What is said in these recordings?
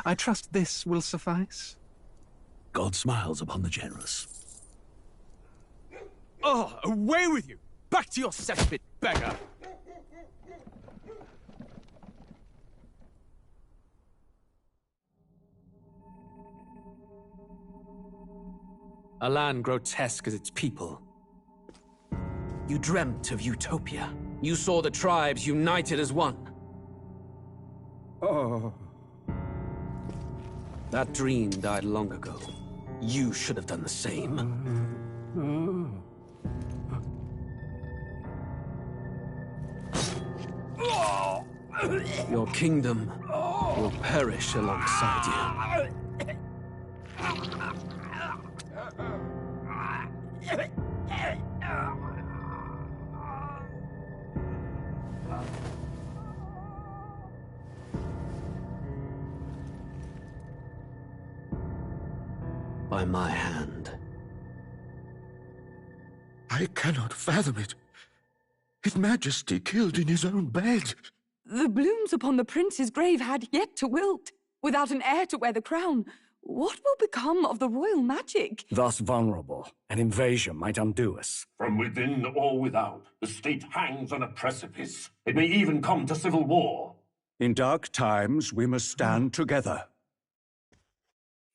I trust this will suffice. God smiles upon the generous. Oh, away with you! Back to your cesspit, beggar! A land grotesque as its people. You dreamt of utopia. You saw the tribes united as one. Oh. That dream died long ago. You should have done the same. Your kingdom will perish alongside you. By my hand. I cannot fathom it. His Majesty killed in his own bed. The blooms upon the prince's grave had yet to wilt. Without an heir to wear the crown, what will become of the royal magic? Thus vulnerable, an invasion might undo us. From within or without, the state hangs on a precipice. It may even come to civil war. In dark times, we must stand together.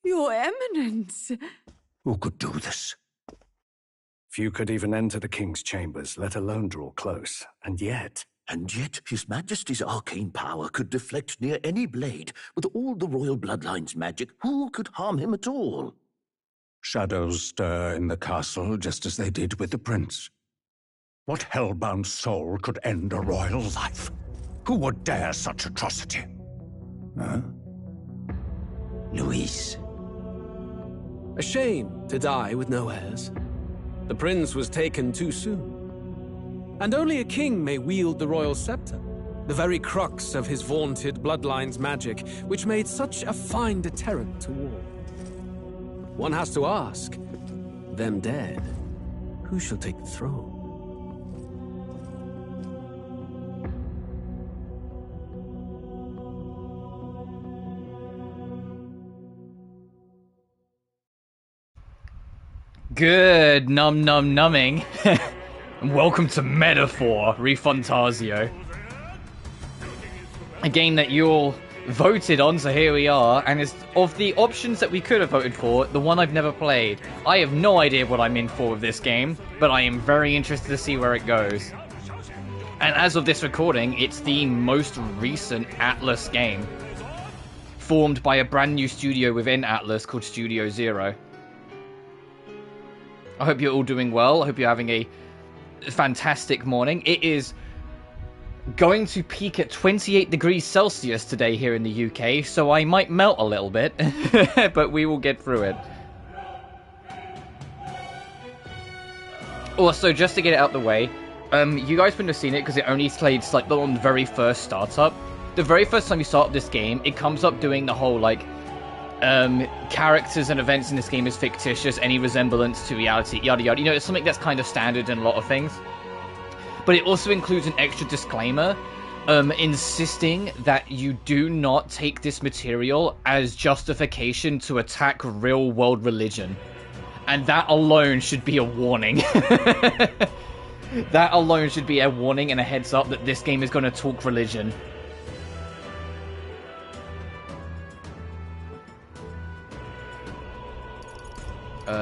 Your Eminence! Who could do this? Few could even enter the king's chambers, let alone draw close. And yet His Majesty's arcane power could deflect near any blade. With all the royal bloodline's magic, who could harm him at all? shadows stir in the castle just as they did with the prince. What hellbound soul could end a royal life? Who would dare such atrocity? Huh? Luis. A shame to die with no heirs. The prince was taken too soon. And only a king may wield the royal scepter, the very crux of his vaunted bloodline's magic, which made such a fine deterrent to war. One has to ask, them dead, who shall take the throne? Good numbing. And welcome to Metaphor, ReFantazio. A game that you all voted on, so here we are. And it's of the options that we could have voted for, the one I've never played. I have no idea what I'm in for with this game, but I am very interested to see where it goes. And as of this recording, it's the most recent Atlas game, formed by a brand new studio within Atlas called Studio Zero. I hope you're all doing well. I hope you're having a fantastic morning. It is going to peak at 28 degrees Celsius today here in the UK, so I might melt a little bit, but we will get through it. Also, just to get it out the way, you guys wouldn't have seen it because it only played like on the very first startup. The very first time you start up this game, it comes up doing the whole like characters and events in this game is fictitious, any resemblance to reality, yada yada. You know, it's something that's kind of standard in a lot of things. But it also includes an extra disclaimer, insisting that you do not take this material as justification to attack real-world religion. And that alone should be a warning. That alone should be a warning and a heads up that this game is going to talk religion.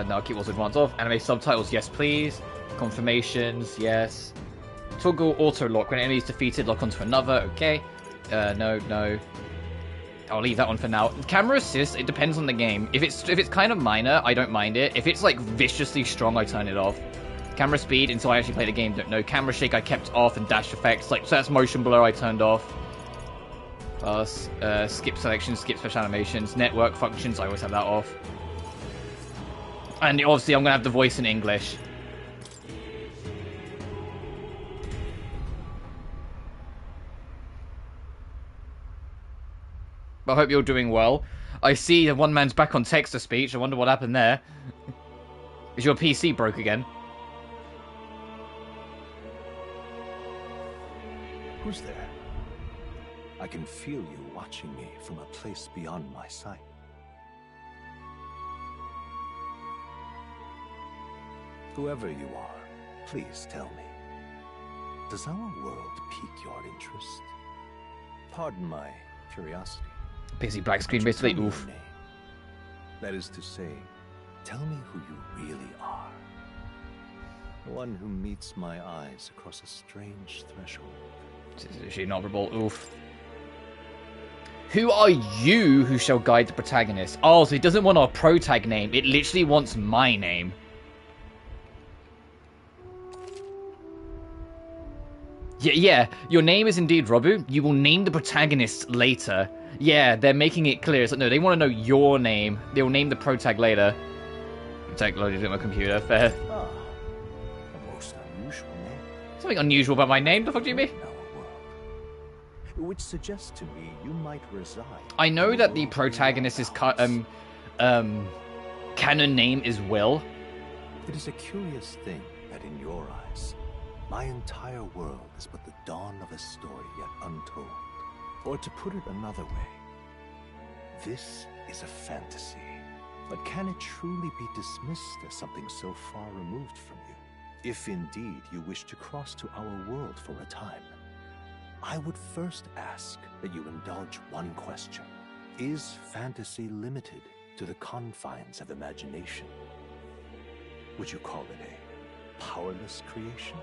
No, keep also advanced off. Anime subtitles, yes please. Confirmations, yes. Toggle auto lock when enemy is defeated, lock onto another, okay. No. I'll leave that one for now. Camera assist, it depends on the game. If it's kind of minor, I don't mind it. If it's like viciously strong, I turn it off. Camera speed, until I actually play the game, don't know. Camera shake I kept off, and dash effects, like, so that's motion blur I turned off. Plus, skip selection, skip special animations, network functions, I always have that off. And obviously I'm going to have the voice in English. I hope you're doing well. I see one man's back on text-to-speech. I wonder what happened there. Is your PC broke again? Who's there? I can feel you watching me from a place beyond my sight. Whoever you are, please tell me. Does our world pique your interest? Pardon my curiosity. Busy black screen, basically. Oof. That is to say, tell me who you really are. One who meets my eyes across a strange threshold. Is she inoperable? Oof. Who are you who shall guide the protagonist? Oh, so it doesn't want our protag name. It literally wants my name. Yeah, your name is indeed Robu. You will name the protagonist later. Yeah, they're making it clear. It's like, no, they want to know your name. They will name the protag later. Protag loaded in my computer. Fair. Ah, a most unusual name. Something unusual about my name? The fuck do you mean? Which suggests to me you might reside. I know that the protagonist's canon name is Will. It is a curious thing that in your eyes, my entire world is but the dawn of a story yet untold. Or to put it another way, this is a fantasy. But can it truly be dismissed as something so far removed from you? If indeed you wish to cross to our world for a time, I would first ask that you indulge one question. Is fantasy limited to the confines of imagination? Would you call it a powerless creation?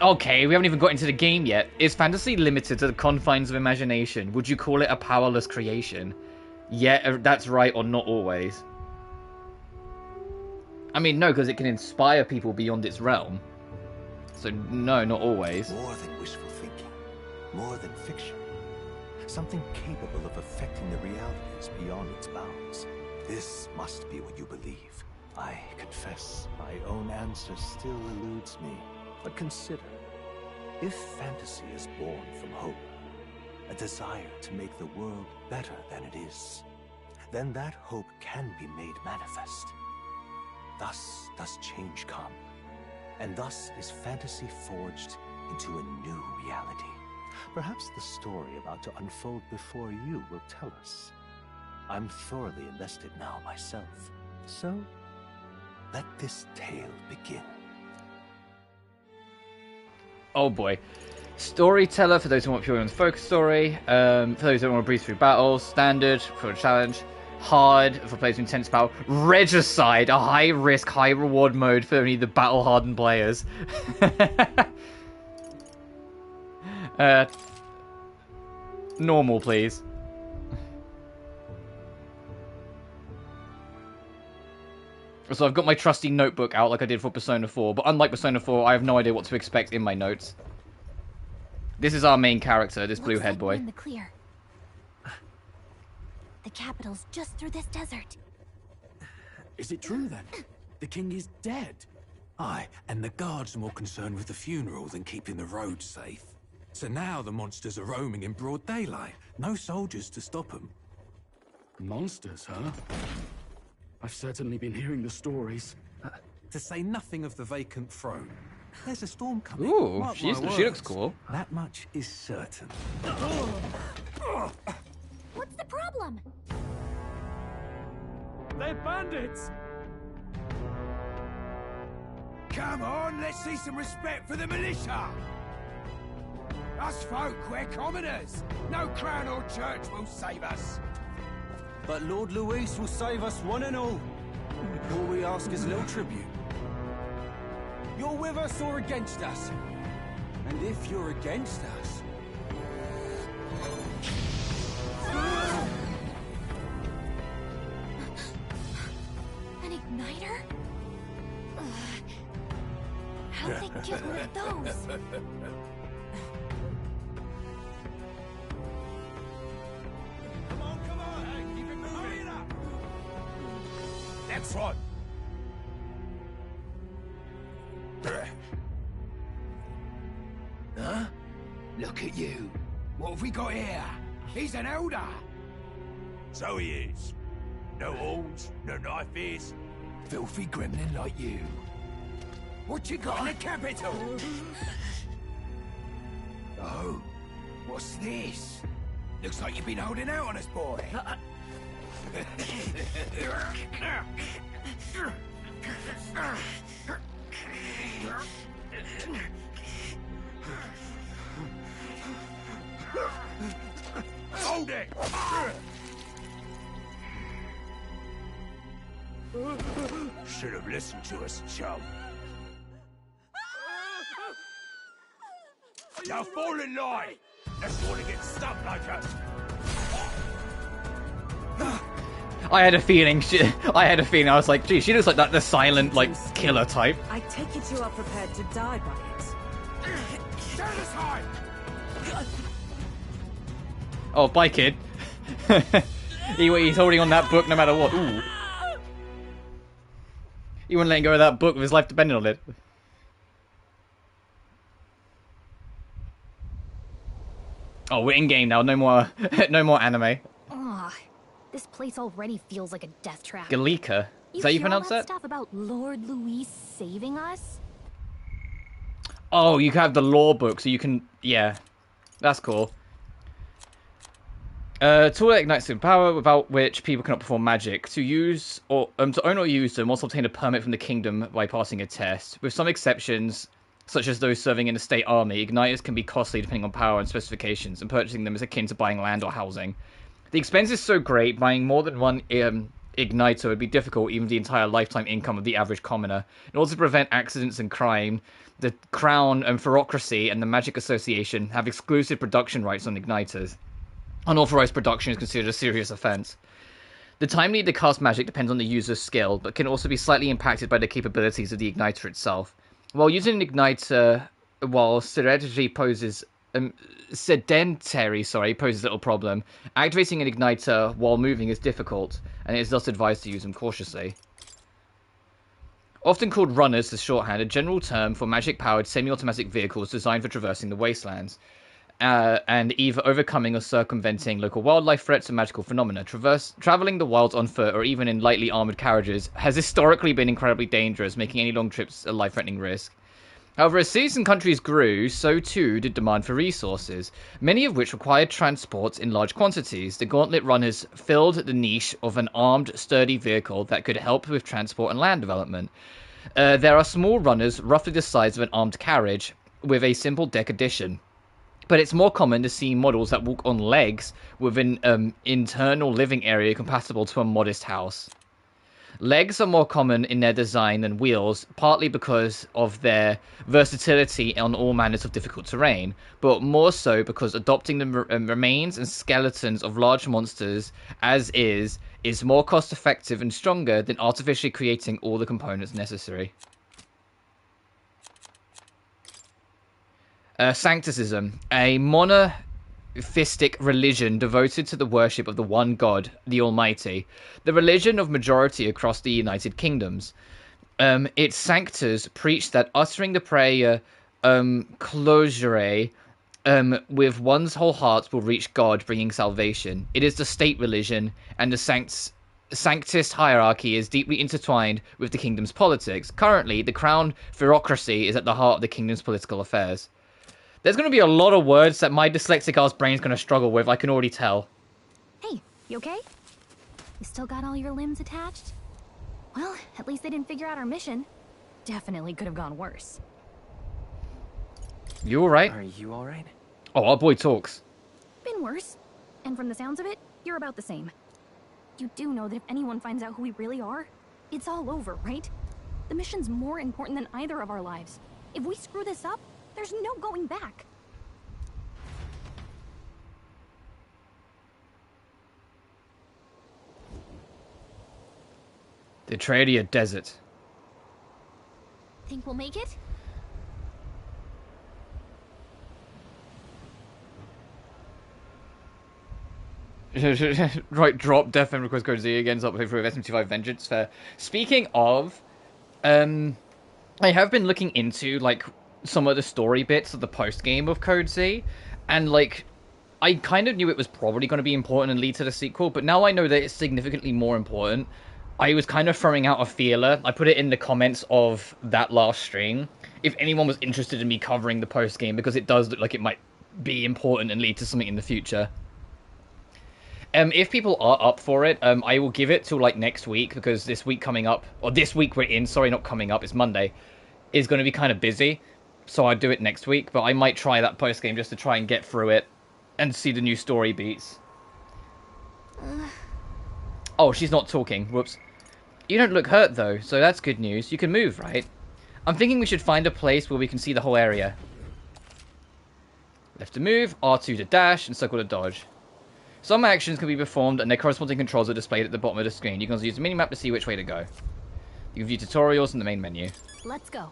Okay, we haven't even got into the game yet. Is fantasy limited to the confines of imagination? Would you call it a powerless creation? Yeah, that's right, or not always. I mean, no, because it can inspire people beyond its realm. So, no, not always. More than wishful thinking. More than fiction. Something capable of affecting the realities beyond its bounds. This must be what you believe. I confess, my own answer still eludes me. But consider, if fantasy is born from hope, a desire to make the world better than it is, then that hope can be made manifest. Thus does change come. And thus is fantasy forged into a new reality. Perhaps the story about to unfold before you will tell us. I'm thoroughly invested now myself. So, let this tale begin. Oh boy. Storyteller, for those who want purely on the focus story. For those who want to breeze through battles. Standard, for a challenge. Hard, for players who intense battle. Regicide, a high-risk, high-reward mode for only the battle-hardened players. Normal, please. So I've got my trusty notebook out like I did for Persona 4, but unlike Persona 4, I have no idea what to expect in my notes. This is our main character, this blue head boy. We're in the clear. The capital's just through this desert. Is it true then? The king is dead? Aye, and the guards are more concerned with the funeral than keeping the roads safe. So now the monsters are roaming in broad daylight. No soldiers to stop them. Monsters, huh? I've certainly been hearing the stories. To say nothing of the vacant throne. There's a storm coming. Ooh, Mark she my looks words. cool. That much is certain. What's the problem? They're bandits! Come on, let's see some respect for the militia! Us folk, we're commoners. No crown or church will save us. But Lord Luis will save us one and all. All we ask is a little tribute. You're with us or against us? And if you're against us... An igniter? How'd they get one of those? front. Huh? Look at you. What have we got here? He's an elder. So he is. No horns, no knife ears. Filthy gremlin like you. What you got in the capital? Oh, what's this? Looks like you've been holding out on us, boy. Hold it! Should have listened to us, chum. Now fall in line! Let's want to get stuck like us. I had a feeling. I was like, gee, she looks like the silent, like, killer type. I take it you are prepared to die by it. Stand aside! Oh, bye, kid. He's holding on that book no matter what. Ooh. He wouldn't let go of that book with his life depending on it. Oh, we're in game now. No more, no more anime. Ugh, this place already feels like a death trap. Galika. Is that you pronounce that? Stuff about Lord Luis saving us? Oh, you have the lore book, so you can. Yeah, that's cool. Tool that ignites in power, without which people cannot perform magic. To use or to own or use them, must obtain a permit from the kingdom by passing a test. With some exceptions, such as those serving in the state army, igniters can be costly depending on power and specifications, and purchasing them is akin to buying land or housing. The expense is so great, buying more than one igniter would be difficult, even the entire lifetime income of the average commoner. In order to prevent accidents and crime, the Crown and Ferocracy and the Magic Association have exclusive production rights on igniters. Unauthorized production is considered a serious offense. The time needed to cast magic depends on the user's skill, but can also be slightly impacted by the capabilities of the igniter itself. While using an igniter while sedentary poses little problem, activating an igniter while moving is difficult, and it is thus advised to use them cautiously. Often called runners as shorthand, a general term for magic-powered semi-automatic vehicles designed for traversing the wastelands. And either overcoming or circumventing local wildlife threats and magical phenomena. Traveling the wilds on foot or even in lightly armored carriages has historically been incredibly dangerous, making any long trips a life-threatening risk. However, as cities and countries grew, so too did demand for resources, many of which required transport in large quantities. The Gauntlet Runners filled the niche of an armed, sturdy vehicle that could help with transport and land development. There are small runners, roughly the size of an armed carriage, with a simple deck addition. But it's more common to see models that walk on legs with an internal living area compatible to a modest house. Legs are more common in their design than wheels, partly because of their versatility on all manners of difficult terrain, but more so because adopting the remains and skeletons of large monsters as is more cost effective and stronger than artificially creating all the components necessary. Sancticism, a monotheistic religion devoted to the worship of the one God, the Almighty, the religion of majority across the United Kingdoms. Its sanctors preach that uttering the prayer closure with one's whole heart will reach God, bringing salvation. It is the state religion, and the sanctist hierarchy is deeply intertwined with the kingdom's politics. Currently, the crown ferocracy is at the heart of the kingdom's political affairs. There's going to be a lot of words that my dyslexic ass brain's going to struggle with, I can already tell. Hey, you okay? You still got all your limbs attached? Well, at least they didn't figure out our mission. Definitely could have gone worse. You alright? Are you alright? Oh, our boy talks. Been worse. And from the sounds of it, you're about the same. You do know that if anyone finds out who we really are, it's all over, right? The mission's more important than either of our lives. If we screw this up, there's no going back. The Tradia Desert. Think we'll make it? Right, drop death and request code Z again. Up for SM25 Vengeance. Fair. Speaking of, I have been looking into like some of the story bits of the post game of Code Z, and like I kind of knew it was probably going to be important and lead to the sequel, but now I know that it's significantly more important. I was kind of throwing out a feeler. I put it in the comments of that last stream. If anyone was interested in me covering the post game, because it does look like it might be important and lead to something in the future. If people are up for it, I will give it till like next week, because this week coming up, or this week we're in, sorry, not coming up, it's Monday, is going to be kind of busy. So I'll do it next week, but I might try that post game just to try and get through it and see the new story beats. Oh, she's not talking. Whoops. You don't look hurt though, so that's good news. You can move, right? I'm thinking we should find a place where we can see the whole area. Left to move, R2 to dash, and circle to dodge. Some actions can be performed and their corresponding controls are displayed at the bottom of the screen. You can also use the minimap to see which way to go. You can view tutorials in the main menu. Let's go.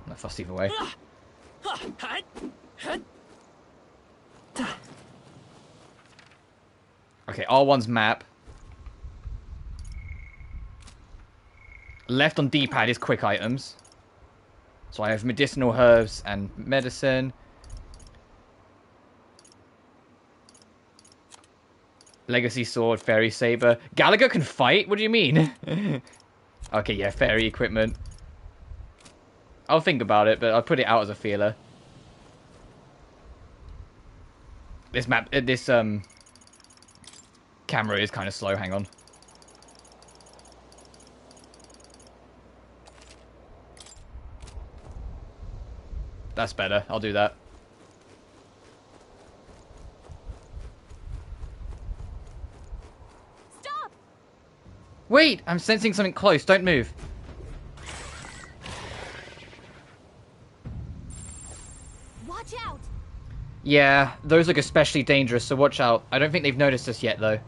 I'm not fussed either way. Okay, R1's map. Left on D-pad is quick items. So I have medicinal herbs and medicine. Legacy sword, fairy saber. Gallagher can fight? What do you mean? Okay, yeah, fairy equipment. I'll think about it, but I'll put it out as a feeler. This map, this camera is kind of slow. Hang on. That's better. I'll do that. Stop! Wait! I'm sensing something close. Don't move. Watch out! Yeah, those look especially dangerous, so watch out. I don't think they've noticed us yet, though.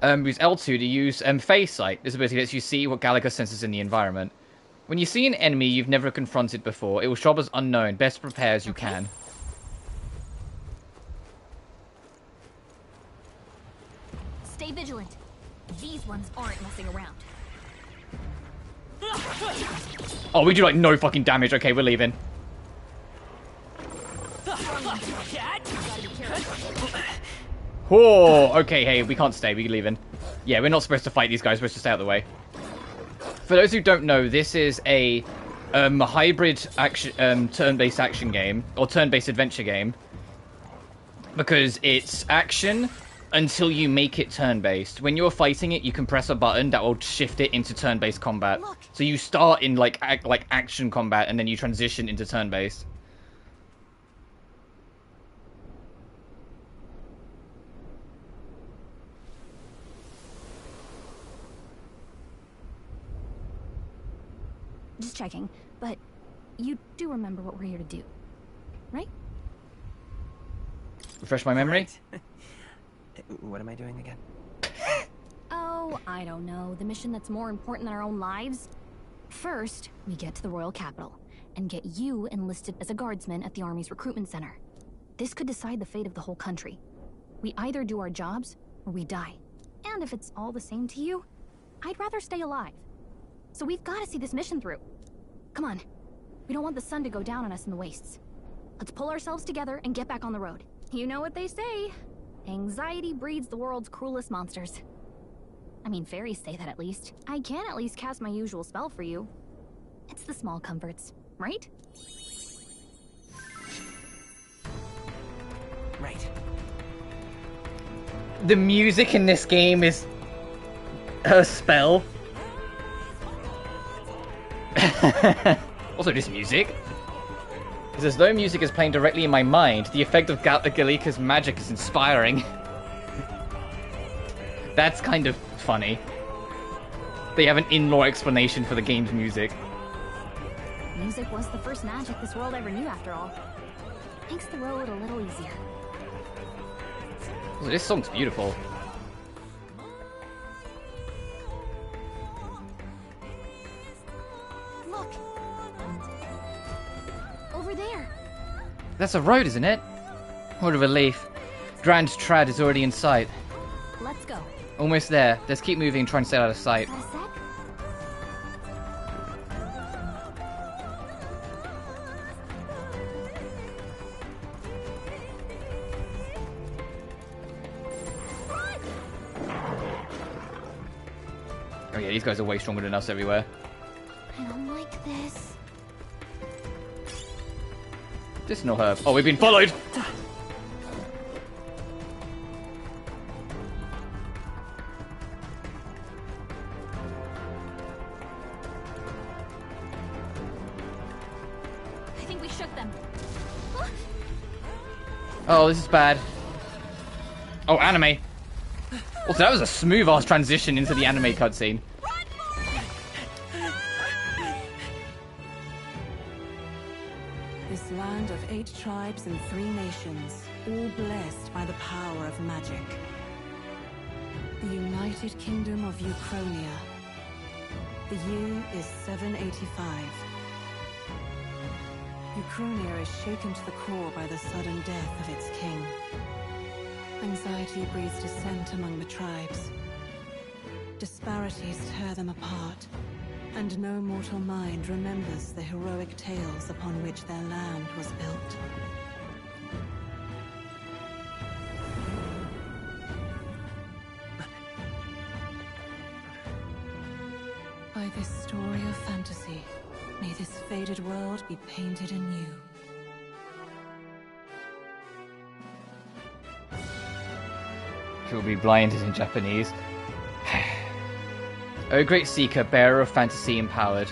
Use L2 to use Phase Sight. This ability lets you see what Gallagher senses in the environment. When you see an enemy you've never confronted before, it will show up as unknown. Best prepare as you can. Stay vigilant. These ones aren't messing around. Oh, we do like no fucking damage. Okay, we're leaving. Whoa, okay, hey, we can't stay. We're leaving. Yeah, we're not supposed to fight these guys. We're supposed to stay out of the way. For those who don't know, this is a hybrid action, turn-based action game, or turn-based adventure game, because it's action until you make it turn-based. When you're fighting it, you can press a button that will shift it into turn-based combat. Look. So you start in like action combat, and then you transition into turn-based. Just checking, but you do remember what we're here to do, right? Refresh my memory? What am I doing again? Oh, I don't know. The mission that's more important than our own lives? First, we get to the royal capital and get you enlisted as a guardsman at the army's recruitment center. This could decide the fate of the whole country. We either do our jobs or we die. And if it's all the same to you, I'd rather stay alive. So we've got to see this mission through. Come on. We don't want the sun to go down on us in the wastes. Let's pull ourselves together and get back on the road. You know what they say. Anxiety breeds the world's cruelest monsters. I mean, fairies say that at least. I can at least cast my usual spell for you. It's the small comforts, right? Right. The music in this game is her spell. Also, this music. It's as though music is playing directly in my mind. The effect of Galika's magic is inspiring. That's kind of funny. They have an in-lore explanation for the game's music. Music was the first magic this world ever knew, after all. Makes the road a little easier. Oh, this song's beautiful. Look! Over That's a road, isn't it? What a relief. Grand Trad is already in sight. Let's go. Almost there. Let's keep moving and try and stay out of sight. Got a sec? Oh yeah, these guys are way stronger than us everywhere. I don't like this. This is not her. Oh, we've been followed! I think we shook them. Oh, this is bad. Oh, anime. Also, that was a smooth-ass transition into the anime cutscene. This land of 8 tribes and 3 nations, all blessed by the power of magic. The United Kingdom of Uchronia. The year is 785. Uchronia is shaken to the core by the sudden death of its king. Anxiety breeds dissent among the tribes. Disparities tear them apart, and no mortal mind remembers the heroic tales upon which their land was built. By this story of fantasy, may this faded world be painted anew. She will be blinded in Japanese. O great seeker, bearer of fantasy empowered.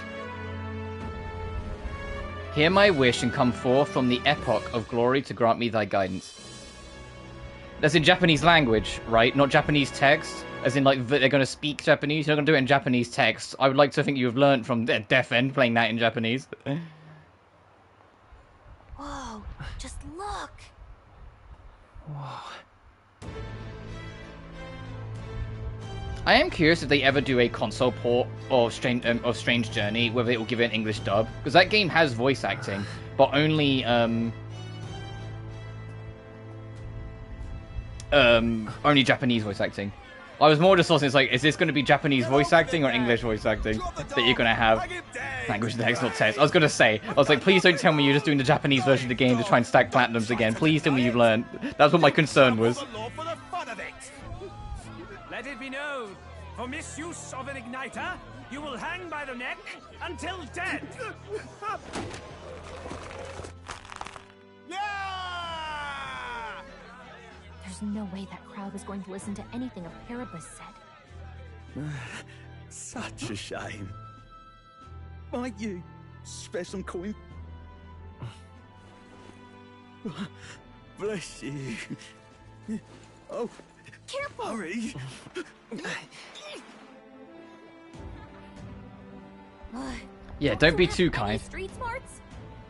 Hear my wish and come forth from the epoch of glory to grant me thy guidance. That's in Japanese language, right? Not Japanese text? As in, like, they're going to speak Japanese? You're not going to do it in Japanese text. I would like to think you have learned from Deaf End playing that in Japanese. Whoa, just look. Whoa. I am curious if they ever do a console port of Strange Journey, whether it will give it an English dub. Because that game has voice acting, but only Japanese voice acting. I was more just thought, it's like, is this going to be Japanese voice acting or English voice acting that you're going to have? Language text, not text. I was going to say, I was like, please don't tell me you're just doing the Japanese version of the game to try and stack platinums again. Please tell me you've learned. That's what my concern was. Let it be known, for misuse of an igniter, you will hang by the neck until dead. There's no way that crowd was going to listen to anything a Paribus said. Such a shame. Might you spare some coin? Bless you. Oh, careful! Hurry! Yeah, don't be too kind. Street smarts?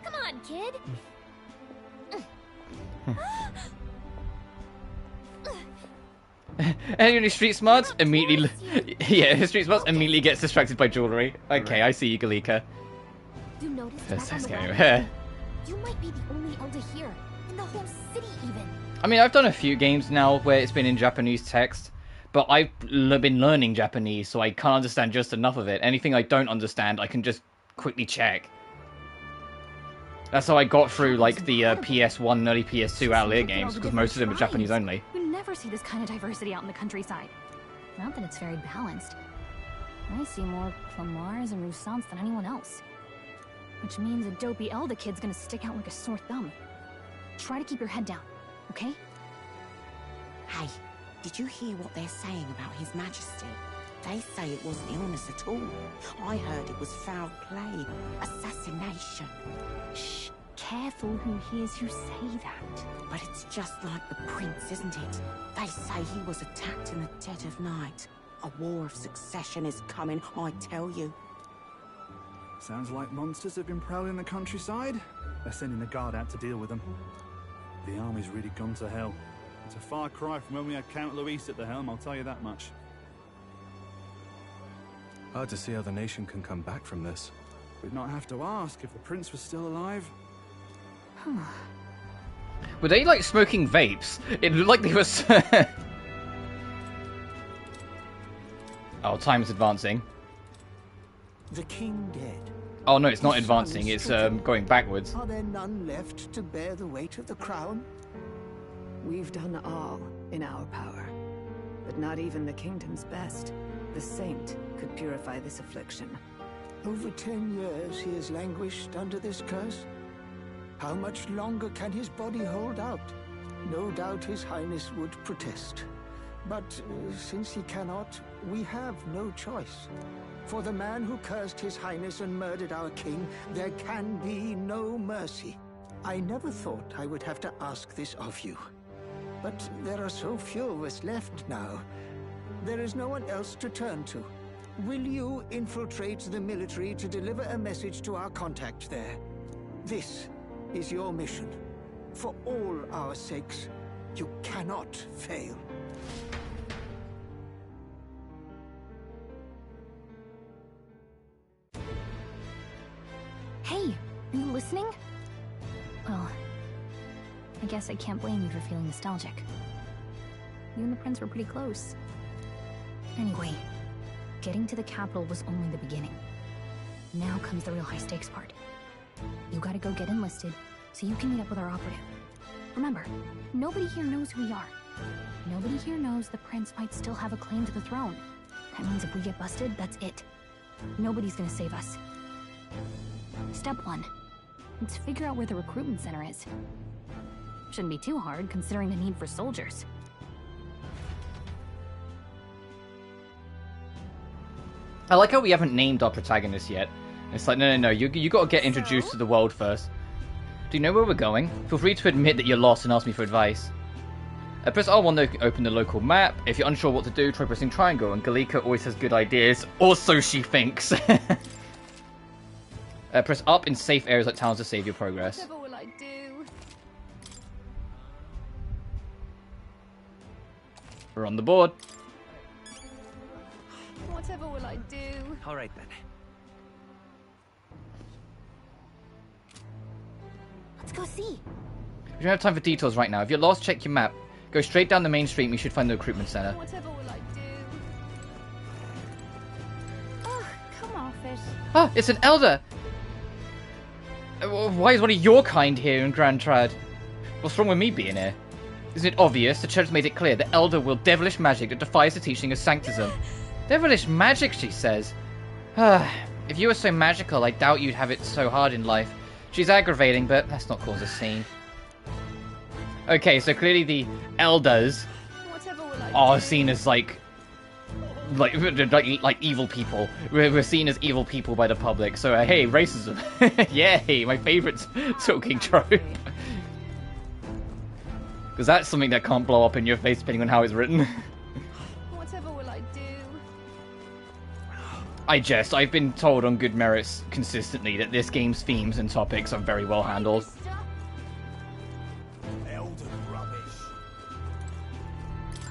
Come on, kid. Any street smarts immediately, yeah, street smarts immediately gets distracted by jewelry. Okay, I see you, Galika. You noticed That's back on the scary. wagon? You might be the only elder here, in the whole city even. I mean, I've done a few games now where it's been in Japanese text, but I've been learning Japanese, so I can't understand just enough of it. Anything I don't understand, I can just quickly check. That's how I got through, like, the PS1 and early PS2 Outlier games, because most of them are Japanese only. You never see this kind of diversity out in the countryside. Not that it's very balanced. I see more Clamars and Roussants than anyone else. Which means a dopey elder kid's gonna stick out like a sore thumb. Try to keep your head down, okay? Hey, did you hear what they're saying about His Majesty? They say it wasn't illness at all. I heard it was foul play, assassination. Shh, careful who hears you say that. But it's just like the prince, isn't it? They say he was attacked in the dead of night. A war of succession is coming, I tell you. Sounds like monsters have been prowling the countryside. They're sending the guard out to deal with them. The army's really gone to hell. It's a far cry from when we had Count Luis at the helm, I'll tell you that much. Hard to see how the nation can come back from this. We'd not have to ask if the prince was still alive. Were they like smoking vapes? It looked like they were. Oh, time's advancing. The king dead. Oh no, it's not advancing. It's going backwards. Are there none left to bear the weight of the crown? We've done all in our power, but not even the kingdom's best, the saint, could purify this affliction. Over 10 years he has languished under this curse. How much longer can his body hold out? No doubt his highness would protest. But since he cannot, we have no choice. For the man who cursed his highness and murdered our king, there can be no mercy. I never thought I would have to ask this of you. But there are so few of us left now. There is no one else to turn to. Will you infiltrate the military to deliver a message to our contact there? This is your mission. For all our sakes, you cannot fail. Hey, are you listening? Well, I guess I can't blame you for feeling nostalgic. You and the prince were pretty close. Anyway, getting to the capital was only the beginning. Now comes the real high-stakes part. You gotta go get enlisted, so you can meet up with our operative. Remember, nobody here knows who we are. Nobody here knows the prince might still have a claim to the throne. That means if we get busted, that's it. Nobody's gonna save us. Step 1. Let's figure out where the recruitment center is. Shouldn't be too hard, considering the need for soldiers. I like how we haven't named our protagonist yet. It's like, no, you gotta get introduced to the world first. Do you know where we're going? Feel free to admit that you're lost and ask me for advice. Press R1 to open the local map. If you're unsure what to do, try pressing triangle, and Galika always has good ideas. Or so she thinks. Press up in safe areas like towns to save your progress. Whatever will I do? We're on the board. Whatever will I do? All right then. Let's go see. We don't have time for details right now. If you're lost, check your map. Go straight down the main street and you should find the recruitment center. Whatever will I do? Oh, come off it. Ah, it's an elder! Why is one of your kind here in Grand Trad? What's wrong with me being here? Isn't it obvious? The church made it clear. The elder will devilish magic that defies the teaching of sanctism. Devilish magic, she says. If you were so magical, I doubt you'd have it so hard in life. She's aggravating, but let's not cause a scene. Okay, so clearly the elders are seen as like evil people. We're seen as evil people by the public. So hey, racism. Yay, my favourite talking trope. Because that's something that can't blow up in your face depending on how it's written. Whatever will I do? I jest. I've been told on good merits consistently that this game's themes and topics are very well handled.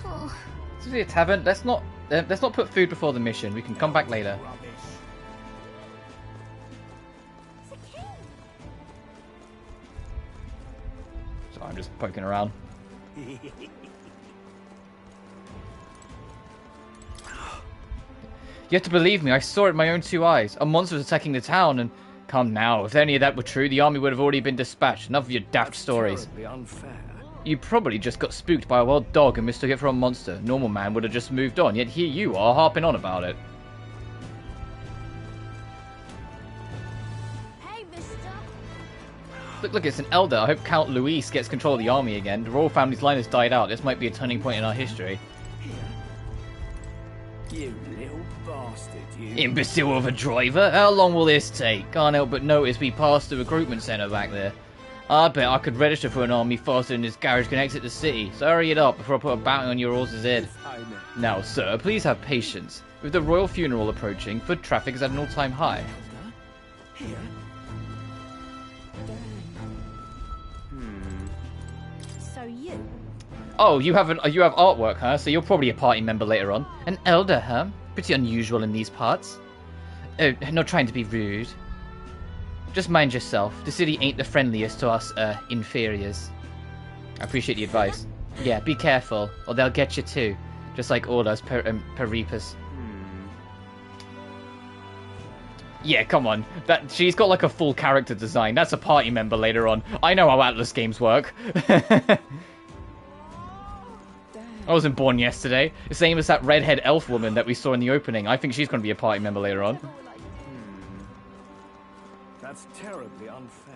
Oh. This is a tavern. Let's not put food before the mission. We can come back later. So I'm just poking around. You have to believe me, I saw it with my own 2 eyes. A monster was attacking the town and... Come now, if any of that were true, the army would have already been dispatched. Enough of your daft stories. Unfair. You probably just got spooked by a wild dog and mistook it for a monster. Normal man would have just moved on, yet here you are harping on about it. Hey, mister. Look, it's an elder. I hope Count Luis gets control of the army again. The royal family's line has died out. This might be a turning point in our history. You little bastard, you. Imbecile of a driver. How long will this take? Can't help but notice we passed the recruitment centre back there. I bet I could register for an army faster than this garage can exit the city. So hurry it up before I put a bounty on your horse's head. Now, sir, please have patience. With the royal funeral approaching, foot traffic is at an all-time high. Here. So you? Oh, you have artwork, huh? So you're probably a party member later on. An elder, huh? Pretty unusual in these parts. Oh, not trying to be rude. Just mind yourself. The city ain't the friendliest to us, inferiors. I appreciate the advice. Yeah, be careful, or they'll get you too. Just like all us Peripus. Yeah, come on. She's got like a full character design. That's a party member later on. I know how Atlas games work. I wasn't born yesterday. The same as that redhead elf woman that we saw in the opening. I think she's going to be a party member later on. That's terribly unfair.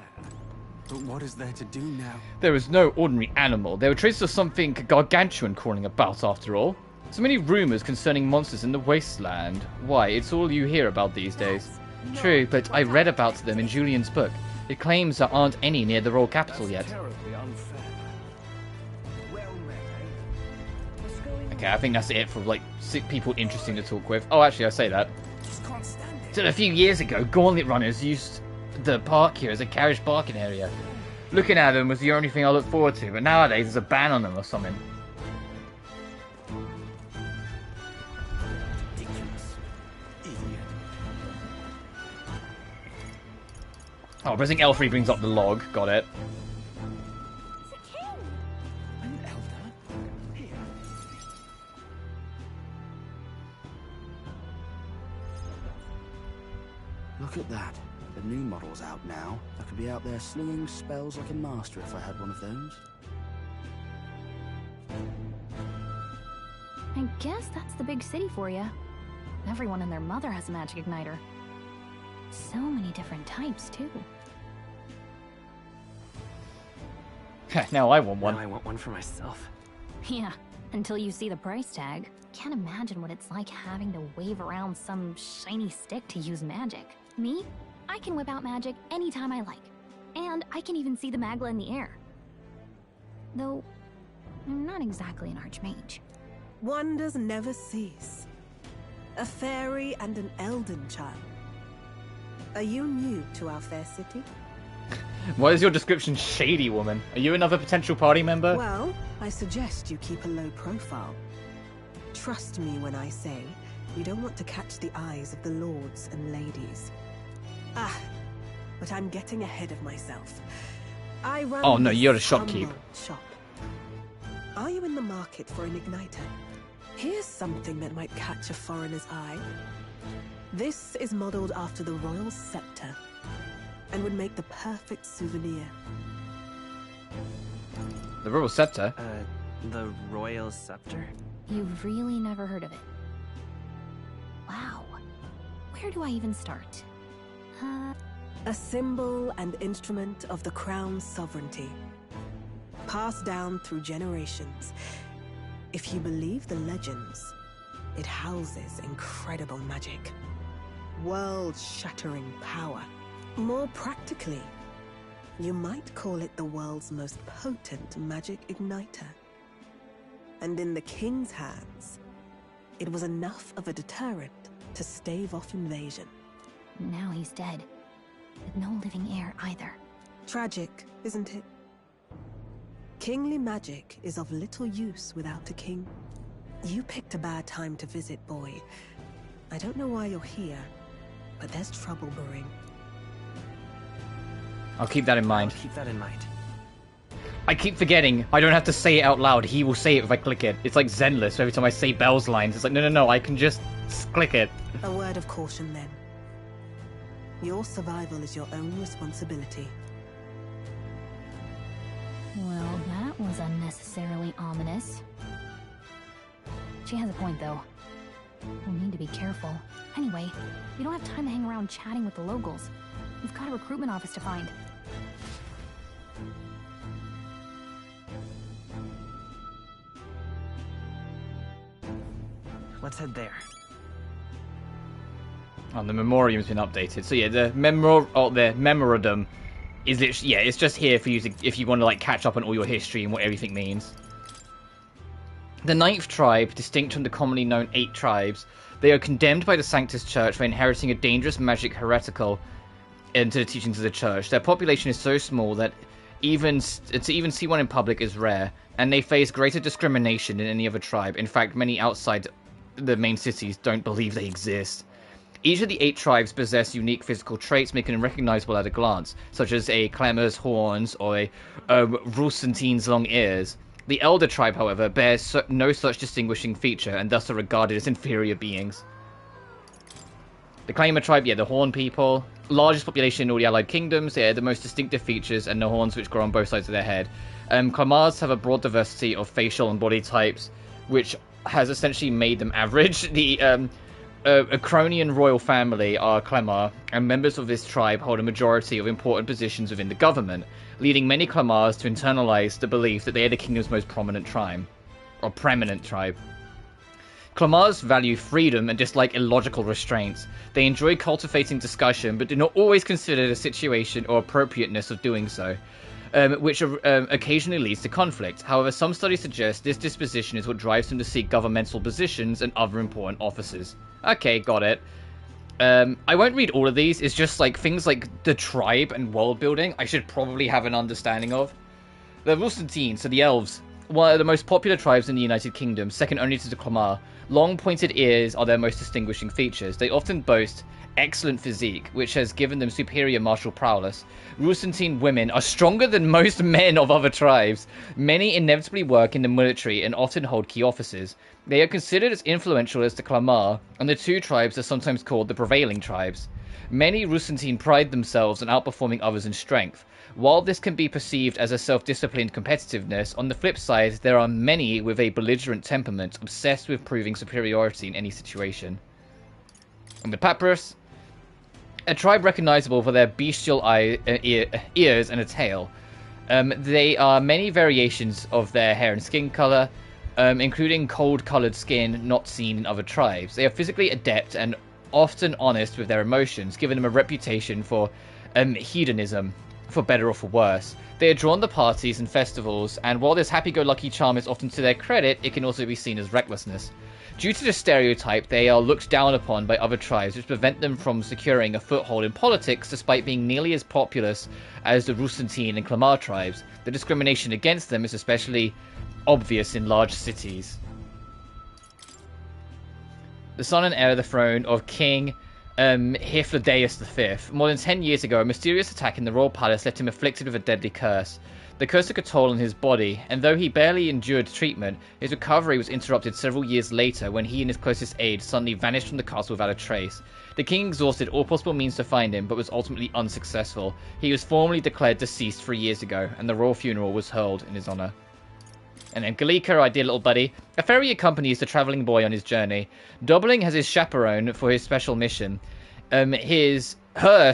But what is there to do now? There is no ordinary animal. There were traces of something gargantuan crawling about, after all. So many rumors concerning monsters in the wasteland. Why, it's all you hear about these days. True, but I read about them in Julian's book. It claims there aren't any near the royal capital yet. Okay, I think that's it for like people interesting to talk with. Oh, actually, I say that. So a few years ago, gauntlet runners used the park here as a carriage parking area. Looking at them was the only thing I look forward to, but nowadays there's a ban on them or something. Oh, pressing L3 brings up the log. Got it. Look at that. The new model's out now. I could be out there slinging spells like a master if I had one of those. I guess that's the big city for you. Everyone and their mother has a magic igniter. So many different types, too. Now I want one. Now I want one for myself. Yeah, until you see the price tag. Can't imagine what it's like having to wave around some shiny stick to use magic. Me? I can whip out magic anytime I like. And I can even see the Magla in the air. Though, I'm not exactly an archmage. Wonders never cease. A fairy and an Elden child. Are you new to our fair city? Why is your description shady, woman? Are you another potential party member? Well, I suggest you keep a low profile. Trust me when I say you don't want to catch the eyes of the lords and ladies. Ah, but I'm getting ahead of myself. I run Oh no, this you're a shopkeep. shop. Are you in the market for an igniter? Here's something that might catch a foreigner's eye. This is modeled after the royal scepter and would make the perfect souvenir. The royal scepter? The royal scepter? You've really never heard of it. Wow. Where do I even start? A symbol and instrument of the crown's sovereignty. Passed down through generations. If you believe the legends, it houses incredible magic. World-shattering power. More practically, you might call it the world's most potent magic igniter. And in the king's hands, it was enough of a deterrent to stave off invasion. Now he's dead. With no living heir either. Tragic, isn't it? Kingly magic is of little use without a king. You picked a bad time to visit, boy. I don't know why you're here, but there's trouble brewing. I'll keep that in mind. I'll keep that in mind. I keep forgetting. I don't have to say it out loud. He will say it if I click it. It's like Zenless. So every time I say Bell's lines, it's like, no, I can just click it. A word of caution, then. Your survival is your own responsibility. Well, that was unnecessarily ominous. She has a point, though. We'll need to be careful. Anyway, we don't have time to hang around chatting with the locals. We've got a recruitment office to find. Let's head there. Oh, the memoriam's been updated. So yeah, the memorandum is literally, yeah, it's just here for you to, if you want to like catch up on all your history and what everything means. The 9th tribe, distinct from the commonly known 8 tribes, they are condemned by the Sanctus Church for inheriting a dangerous magic heretical into the teachings of the Church. Their population is so small that to even see one in public is rare, and they face greater discrimination than any other tribe. In fact, many outside the main cities don't believe they exist. Each of the 8 tribes possess unique physical traits making them recognizable at a glance, such as a Clemmer's horns or a Rusentine's long ears. The Elder tribe, however, bears no such distinguishing feature and thus are regarded as inferior beings. The Claimer tribe, yeah, the Horn people. Largest population in all the allied kingdoms, yeah, the most distinctive features and the horns which grow on both sides of their head. Clamars have a broad diversity of facial and body types, which has essentially made them average. The Acronian royal family are Clemar, and members of this tribe hold a majority of important positions within the government, leading many Clamars to internalize the belief that they are the kingdom's most prominent tribe, or preeminent tribe. Clamars value freedom and dislike illogical restraints. They enjoy cultivating discussion, but do not always consider the situation or appropriateness of doing so, which occasionally leads to conflict. However, some studies suggest this disposition is what drives them to seek governmental positions and other important offices. Okay, got it. I won't read all of these. It's just like things like the tribe and world building I should probably have an understanding of. The Rusentines, so the elves, one of the most popular tribes in the United Kingdom, second only to the Clamar. Long pointed ears are their most distinguishing features. They often boast excellent physique, which has given them superior martial prowess. Rusentine women are stronger than most men of other tribes. Many inevitably work in the military and often hold key offices. They are considered as influential as the Clamar, and the 2 tribes are sometimes called the prevailing tribes. Many Rusentine pride themselves on outperforming others in strength. While this can be perceived as a self-disciplined competitiveness, on the flip side, there are many with a belligerent temperament, obsessed with proving superiority in any situation. And the Papyrus, a tribe recognizable for their bestial ears and a tail. They are many variations of their hair and skin color, including cold-colored skin not seen in other tribes. They are physically adept and often honest with their emotions, giving them a reputation for hedonism, for better or for worse. They are drawn to parties and festivals, and while this happy-go-lucky charm is often to their credit, it can also be seen as recklessness. Due to this stereotype, they are looked down upon by other tribes, which prevent them from securing a foothold in politics despite being nearly as populous as the Rusentine and Clamar tribes. The discrimination against them is especially obvious in large cities. The son and heir of the throne of King Hyphladeus V. More than 10 years ago, a mysterious attack in the royal palace left him afflicted with a deadly curse. The curse took a toll on his body, and though he barely endured treatment, his recovery was interrupted several years later when he and his closest aide suddenly vanished from the castle without a trace. The king exhausted all possible means to find him, but was ultimately unsuccessful. He was formally declared deceased 3 years ago, and the royal funeral was held in his honor. And then Galika, our dear little buddy. A fairy accompanies the traveling boy on his journey, doubling as his chaperone for his special mission. Her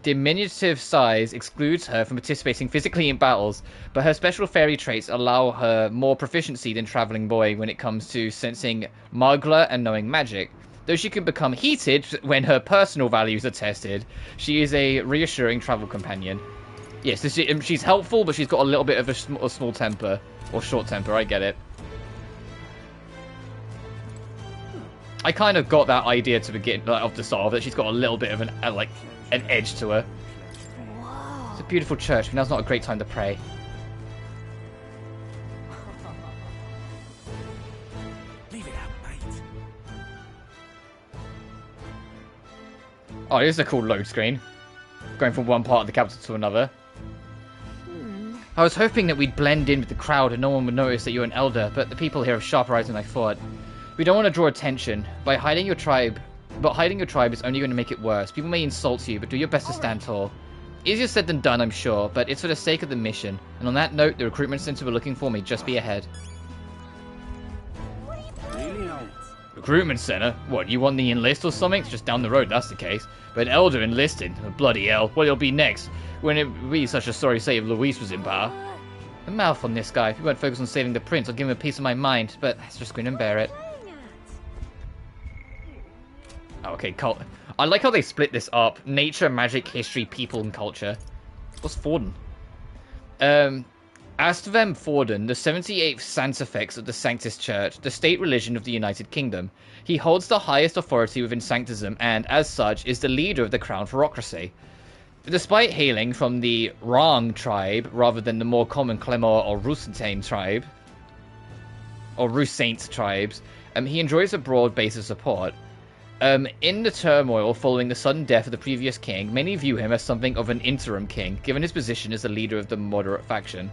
diminutive size excludes her from participating physically in battles, but her special fairy traits allow her more proficiency than Traveling Boy when it comes to sensing Magla and knowing magic. Though she can become heated when her personal values are tested, she is a reassuring travel companion. Yes, she's helpful, but she's got a little bit of a small temper, or short temper, I get it. I kind of got that idea to begin of the start, that she's got a little bit of an edge to her. Whoa. It's a beautiful church, but now's not a great time to pray. Leave it out, mate. Oh, this is a cool load screen. Going from one part of the capital to another. I was hoping that we'd blend in with the crowd and no one would notice that you're an elder, but the people here have sharper eyes than I thought. We don't want to draw attention by hiding your tribe, but hiding your tribe is only going to make it worse. People may insult you, but do your best to stand tall. Easier said than done, I'm sure, but it's for the sake of the mission. And on that note, the recruitment center we're looking for may just be ahead. Recruitment center? What, you want the enlist or something? It's just down the road, that's the case. But an elder enlisted? Oh, bloody hell, what'll be next? Wouldn't it be such a sorry sight if Luis was in power? The mouth on this guy. If he weren't focused on saving the prince, I'll give him a piece of my mind, but let's just grin and bear it. Okay, cult. I like how they split this up. Nature, magic, history, people, and culture. What's Forden? Astvem Forden, the 78th Sanctifex of the Sanctus Church, the state religion of the United Kingdom. He holds the highest authority within Sanctism and, as such, is the leader of the Crown Ferocracy. Despite hailing from the Rang tribe, rather than the more common Clemor or Rusentine tribe, or Rusaint tribes, he enjoys a broad base of support. In the turmoil following the sudden death of the previous king, many view him as something of an interim king, given his position as the leader of the moderate faction.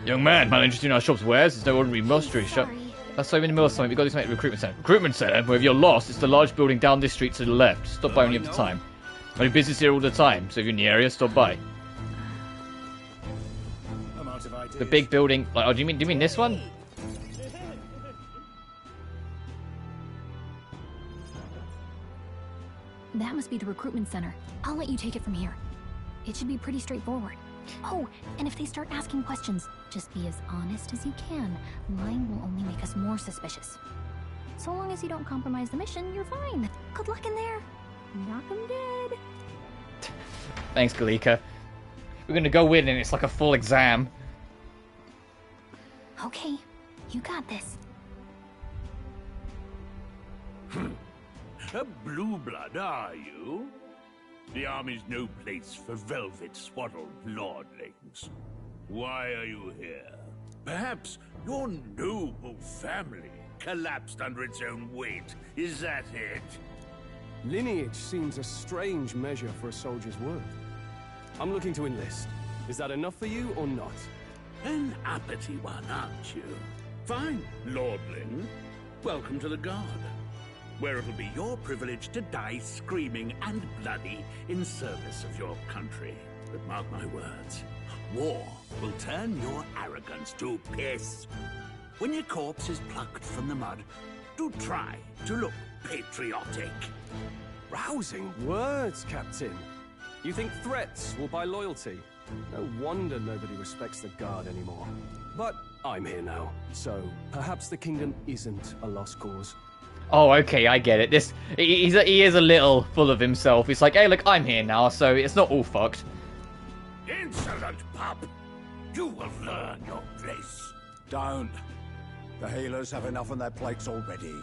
Young man, man interested in our shop's wares? It's no ordinary grocery shop. That's so in the middle of something. We've got to do something at the recruitment center. Recruitment center? Well, if you're lost, it's the large building down this street to the left. Stop by when you have the time. I do business here all the time, so if you're in the area, stop by. The big building. Like, oh, do you mean this one? That must be the recruitment center. I'll let you take it from here. It should be pretty straightforward. Oh, and if they start asking questions, just be as honest as you can. Lying will only make us more suspicious. So long as you don't compromise the mission, you're fine. Good luck in there. Knock 'em dead. Thanks, Galika. We're gonna go in and it's like a full exam. Okay, you got this. A blue blood, are you? The army's no place for velvet-swaddled lordlings. Why are you here? Perhaps your noble family collapsed under its own weight. Is that it? Lineage seems a strange measure for a soldier's worth. I'm looking to enlist. Is that enough for you or not? An uppity one, aren't you? Fine, lordling. Welcome to the Guard, where it'll be your privilege to die screaming and bloody in service of your country. But mark my words, war will turn your arrogance to piss. When your corpse is plucked from the mud, do try to look patriotic. Rousing words, Captain. You think threats will buy loyalty? No wonder nobody respects the Guard anymore. But I'm here now, so perhaps the kingdom isn't a lost cause. Oh, okay, I get it. He is a little full of himself. He's like, hey, look, I'm here now, so it's not all fucked. Insolent pup! You will learn your place. Don't. The healers have enough on their plates already.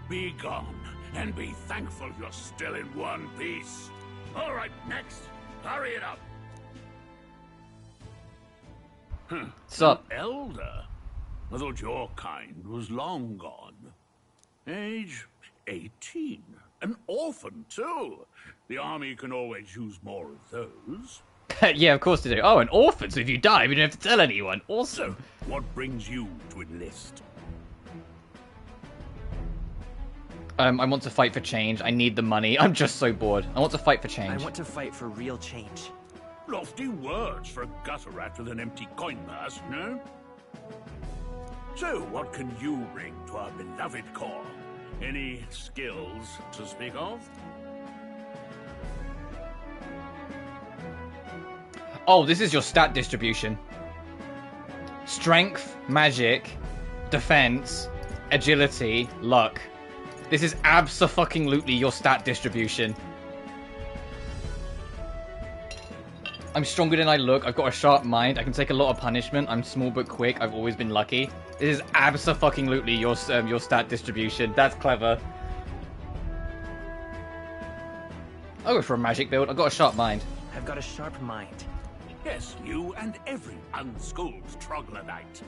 Be gone, and be thankful you're still in one piece. All right, next. Hurry it up. Sup? An elder? I thought your kind was long gone. Age 18. An orphan, too. The army can always use more of those. Yeah, of course they do. Oh, an orphan, so if you die, we don't have to tell anyone. Awesome. So, what brings you to enlist? I want to fight for change. I need the money. I'm just so bored. I want to fight for change. I want to fight for real change. Lofty words for a gutter rat with an empty coin purse, no? So, what can you bring to our beloved corps? Any skills to speak of? Oh, this is your stat distribution. Strength, magic, defense, agility, luck. This is abso-fucking-lutely your stat distribution. I'm stronger than I look. I've got a sharp mind. I can take a lot of punishment. I'm small but quick. I've always been lucky. This is abso-fucking-lutely your stat distribution. That's clever. I'll go for a magic build. I've got a sharp mind. I've got a sharp mind. Yes, you and every unschooled troglodyte.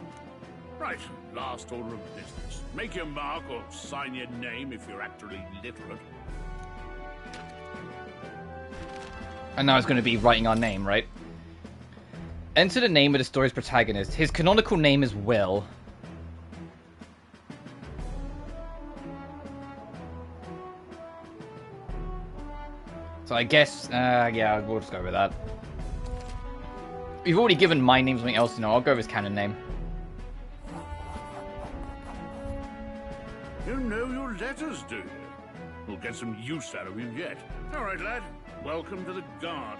Right, last order of business. Make your mark or sign your name if you're actually literate. And now it's going to be writing our name, right? Enter the name of the story's protagonist. His canonical name is Will. So I guess, yeah, we'll just go with that. You've already given my name something else to know. I'll go with his canon name. You know your letters, do you? We'll get some use out of you yet. All right, lad. Welcome to the Guard.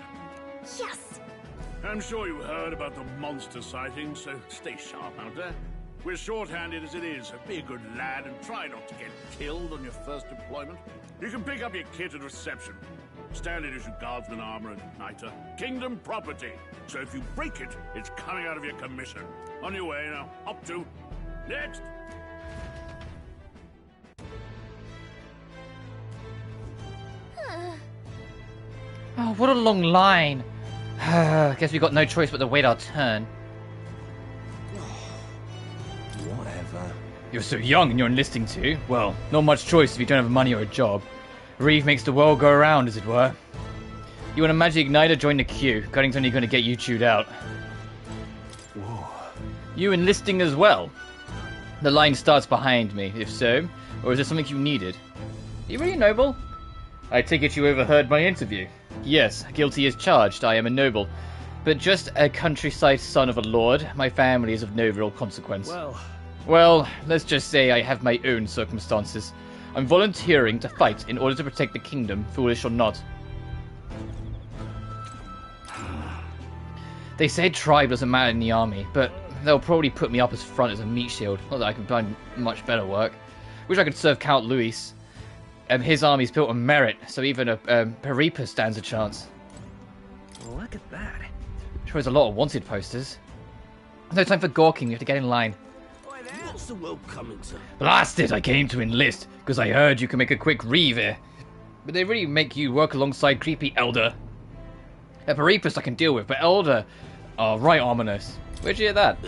Yes! I'm sure you heard about the monster sighting, so stay sharp out there. We're short-handed as it is, so be a good lad and try not to get killed on your first deployment. You can pick up your kit at reception. Standard issue guardsman armor and igniter. Kingdom property. So if you break it, it's coming out of your commission. On your way now. Up to. Next! Oh, what a long line. Guess we've got no choice but to wait our turn. You're so young and you're enlisting too? Well, not much choice if you don't have money or a job. Reeve makes the world go around, as it were. You want a magic igniter? Join the queue. Cutting's only going to get you chewed out. Whoa. You enlisting as well? The line starts behind me, if so. Or is there something you needed? Are you really noble? I take it you overheard my interview. Yes, guilty as charged. I am a noble. But just a countryside son of a lord. My family is of no real consequence. Well, let's just say I have my own circumstances. I'm volunteering to fight in order to protect the kingdom, foolish or not. They say tribe doesn't matter in the army, but they'll probably put me up as front as a meat shield. Not that I can find much better work. Wish I could serve Count Louis. His army's built on merit, so even a Peripa stands a chance. Look at that. Sure is a lot of wanted posters. No time for gawking, we have to get in line. What's the world coming to? Blast it, I came to enlist, because I heard you can make a quick reeve here. But they really make you work alongside creepy Elder. A Peripas I can deal with, but Elder are right ominous. Where'd you hear that?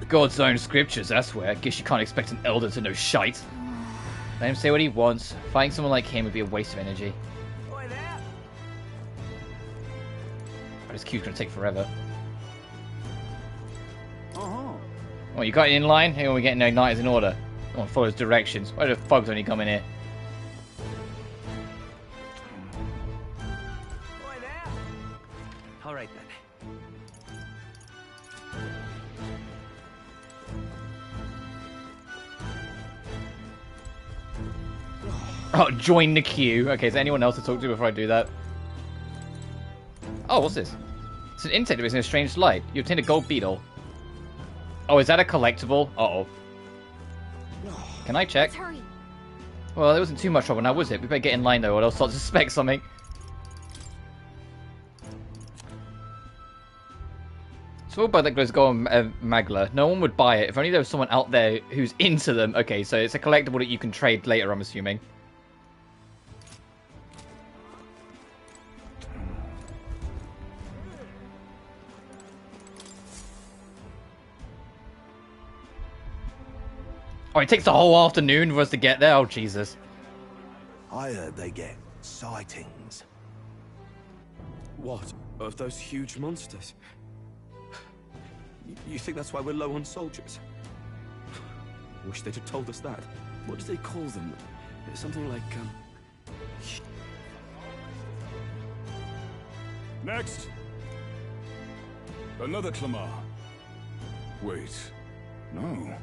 God's own scriptures, that's where. Guess you can't expect an Elder to know shite. Let him say what he wants. Fighting someone like him would be a waste of energy. But this queue's gonna take forever. Oh, you got it in line? Here we getting no igniters in order. No one follows directions. Why do the fogs only come in here? Alright then. Oh, join the queue. Okay, is there anyone else to talk to before I do that? Oh, what's this? It's an insect that in a strange light. You obtained a gold beetle. Oh, is that a collectible? Uh-oh. Can I check? Well, it wasn't too much trouble now, was it? We better get in line, though, or they'll start to suspect something. Small bug that goes gold magler. No one would buy it. If only there was someone out there who's into them. Okay, so it's a collectible that you can trade later, I'm assuming. Oh, it takes the whole afternoon for us to get there? Oh, Jesus. I heard they get sightings. What? Of those huge monsters? You think that's why we're low on soldiers? Wish they'd have told us that. What do they call them? Something like, Next! Another Clamar. Wait. No.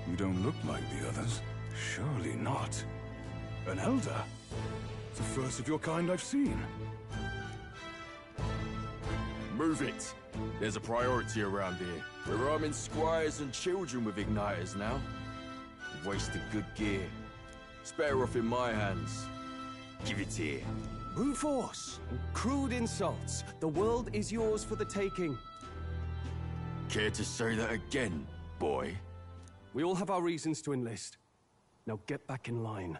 You don't look like the others. Surely not. An elder? The first of your kind I've seen. Move it. There's a priority around here. We're arming squires and children with igniters now. Wasted good gear. It's better off in my hands. Give it here. Brute force. Crude insults. The world is yours for the taking. Care to say that again, boy? We all have our reasons to enlist. Now get back in line.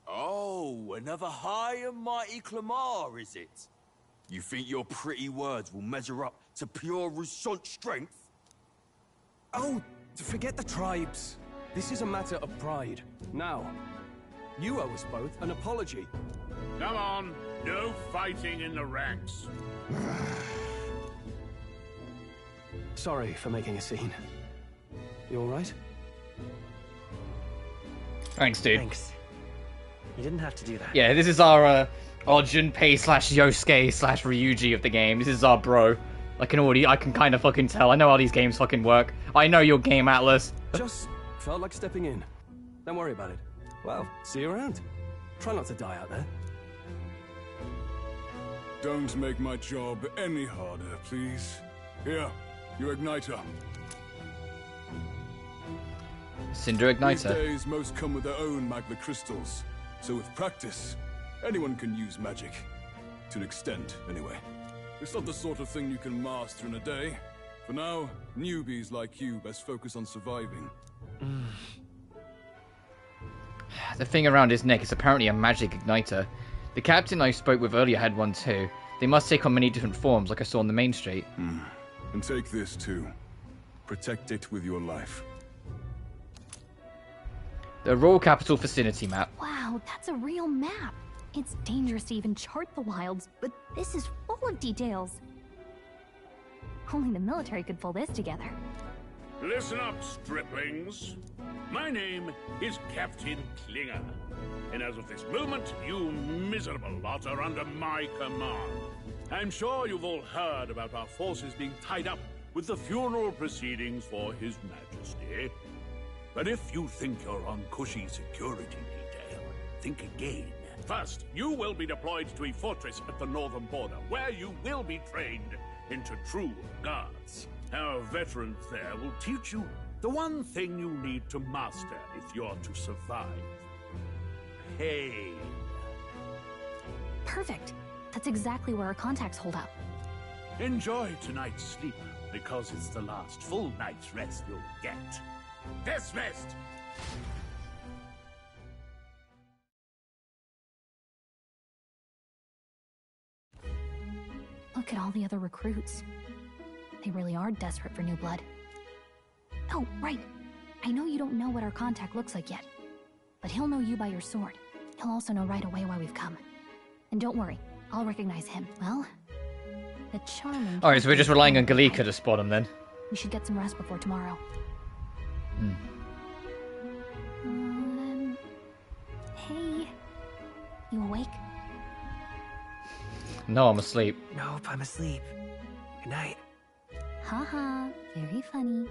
Oh, another high and mighty Clamar, is it? You think your pretty words will measure up to pure Roussant strength? Oh, forget the tribes. This is a matter of pride. Now, you owe us both an apology. Come on, no fighting in the ranks. Sorry for making a scene. You alright? Thanks, dude. Thanks. You didn't have to do that. Yeah, this is our Junpei / Yosuke / Ryuji of the game. This is our bro. I can kind of fucking tell. I know how these games fucking work. I know your game, Atlas. Just felt like stepping in. Don't worry about it. Well, see you around. Try not to die out there. Don't make my job any harder, please. Here, your igniter. Cinder igniter. These days, most come with their own magma crystals. So with practice, anyone can use magic. To an extent, anyway. It's not the sort of thing you can master in a day. For now, newbies like you best focus on surviving. The thing around his neck is apparently a magic igniter. The captain I spoke with earlier had one too. They must take on many different forms, like I saw on the main street. And take this too. Protect it with your life. The Royal Capital Vicinity map. Wow, that's a real map. It's dangerous to even chart the wilds, but this is full of details. Only the military could pull this together. Listen up, striplings. My name is Captain Klinger, and as of this moment, you miserable lot are under my command. I'm sure you've all heard about our forces being tied up with the funeral proceedings for His Majesty. But if you think you're on cushy security detail, think again. First, you will be deployed to a fortress at the northern border, where you will be trained into true guards. Our veterans there will teach you the one thing you need to master if you're to survive. Pain. Perfect. That's exactly where our contacts hold up. Enjoy tonight's sleep, because it's the last full night's rest you'll get. Dismissed! Look at all the other recruits. They really are desperate for new blood. Oh, right. I know you don't know what our contact looks like yet, but he'll know you by your sword. He'll also know right away why we've come. And don't worry, I'll recognize him. Well, the charming... Alright, so we're just relying on Galika to spot him then. We should get some rest before tomorrow. Hey. You awake? No, I'm asleep. Nope, I'm asleep. Good night. Haha, very funny.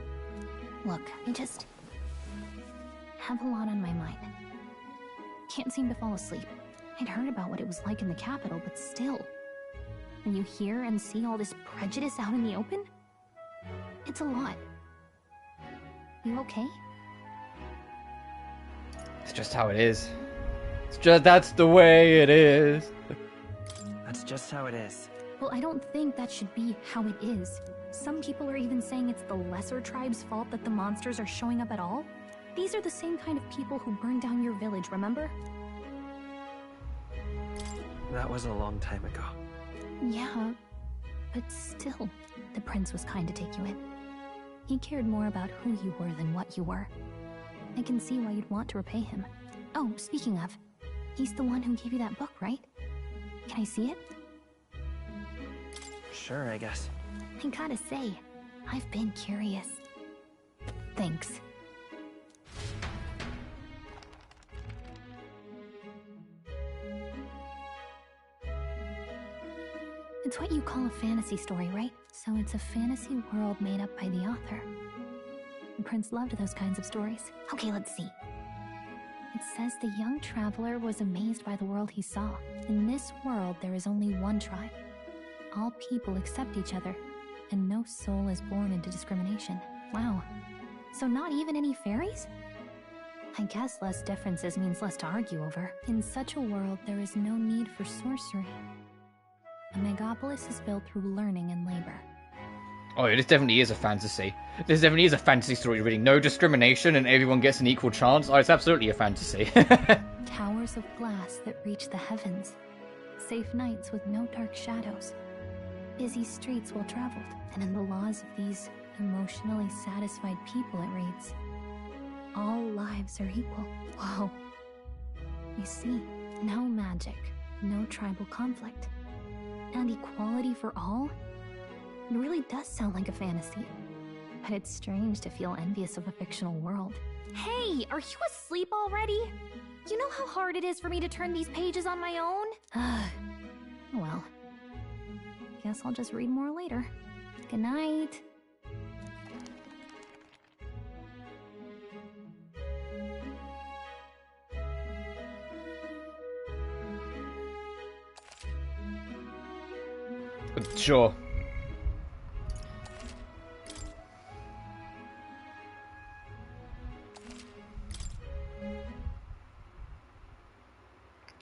Look, I just have a lot on my mind. Can't seem to fall asleep. I'd heard about what it was like in the capital, but still. When you hear and see all this prejudice out in the open, it's a lot. You okay? It's just how it is. It's just, that's the way it is. That's just how it is. Well, I don't think that should be how it is. Some people are even saying it's the lesser tribe's fault that the monsters are showing up at all. These are the same kind of people who burned down your village, remember? That was a long time ago. Yeah, but still, the prince was kind to take you in. He cared more about who you were than what you were. I can see why you'd want to repay him. Oh, speaking of, he's the one who gave you that book, right? Can I see it? Sure, I guess. I gotta say, I've been curious. Thanks. It's what you call a fantasy story, right? So it's a fantasy world made up by the author. The prince loved those kinds of stories. Okay, let's see. It says the young traveler was amazed by the world he saw. In this world, there is only one tribe. All people accept each other, and no soul is born into discrimination. Wow. So not even any fairies? I guess less differences means less to argue over. In such a world, there is no need for sorcery. A megapolis is built through learning and labor. Oh, this definitely is a fantasy. This definitely is a fantasy story reading. No discrimination and everyone gets an equal chance. Oh, it's absolutely a fantasy. Towers of glass that reach the heavens. Safe nights with no dark shadows. Busy streets well traveled. And in the laws of these emotionally satisfied people, it reads, all lives are equal. Wow. You see, no magic, no tribal conflict, and equality for all? It really does sound like a fantasy. But it's strange to feel envious of a fictional world. Hey, are you asleep already? You know how hard it is for me to turn these pages on my own? Well, guess I'll just read more later. Good night. Sure.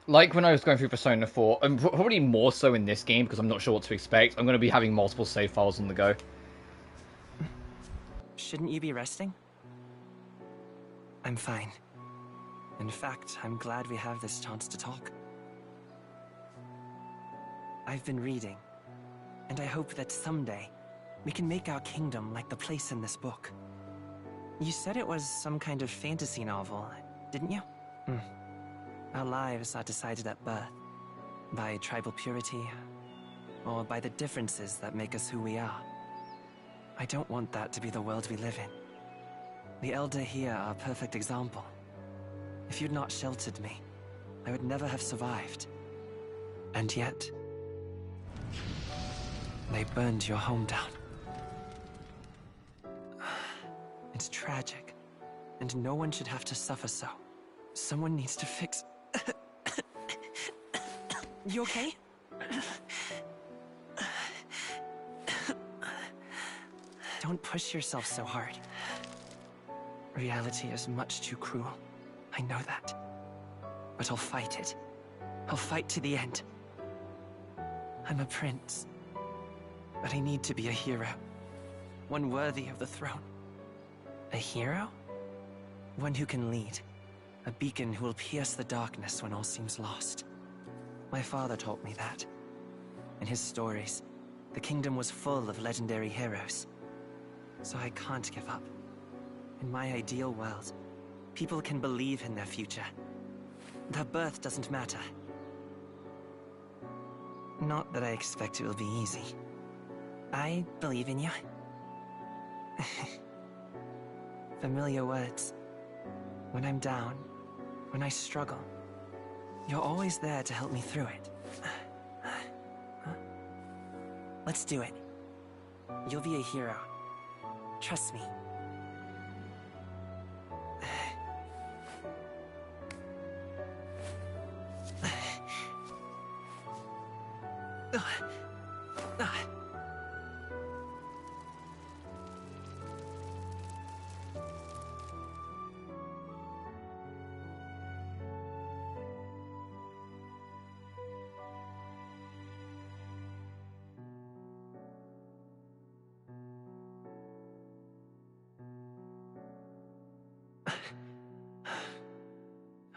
Like when I was going through Persona 4, and probably more so in this game because I'm not sure what to expect, I'm going to be having multiple save files on the go. Shouldn't you be resting? I'm fine. In fact, I'm glad we have this chance to talk. I've been reading, and I hope that someday We can make our kingdom like the place in this book. You said it was some kind of fantasy novel, didn't you? Our lives are decided at birth, by tribal purity, or by the differences that make us who we are. I don't want that to be the world we live in. The Elder here are a perfect example. If you'd not sheltered me, I would never have survived. And yet, they burned your home down. It's tragic, and no one should have to suffer so. Someone needs to fix... You okay? Don't push yourself so hard. Reality is much too cruel. I know that. But I'll fight it. I'll fight to the end. I'm a prince. But I need to be a hero. One worthy of the throne. A hero? One who can lead. A beacon who will pierce the darkness when all seems lost. My father taught me that. In his stories, the kingdom was full of legendary heroes. So I can't give up. In my ideal world, people can believe in their future. Their birth doesn't matter. Not that I expect it will be easy. I believe in you. Familiar words. When I'm down, when I struggle, you're always there to help me through it. Let's do it. You'll be a hero. Trust me.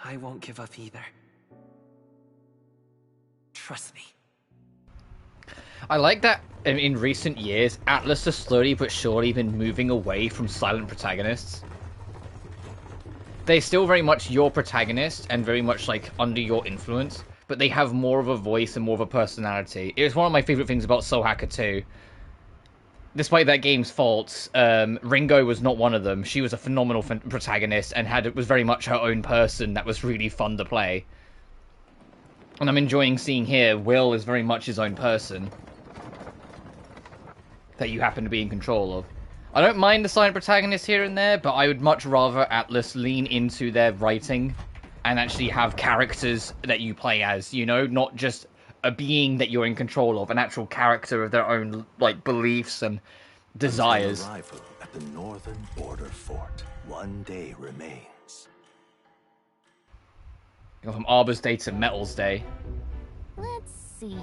I won't give up either. Trust me. I like that in recent years, Atlas has slowly but surely been moving away from silent protagonists. They're still very much your protagonist and very much like under your influence, but they have more of a voice and more of a personality. It was one of my favorite things about Soul Hacker 2. Despite that game's faults, Ringo was not one of them. She was a phenomenal protagonist and was very much her own person that was really fun to play. And I'm enjoying seeing here, Will is very much his own person that you happen to be in control of. I don't mind the silent protagonist here and there, but I would much rather Atlas lean into their writing and actually have characters that you play as, you know, not just a being that you're in control of, an actual character of their own, like, beliefs and desires. Until arrival at the northern border fort, one day remains. From Arbor's Day to Metal's Day. Let's see.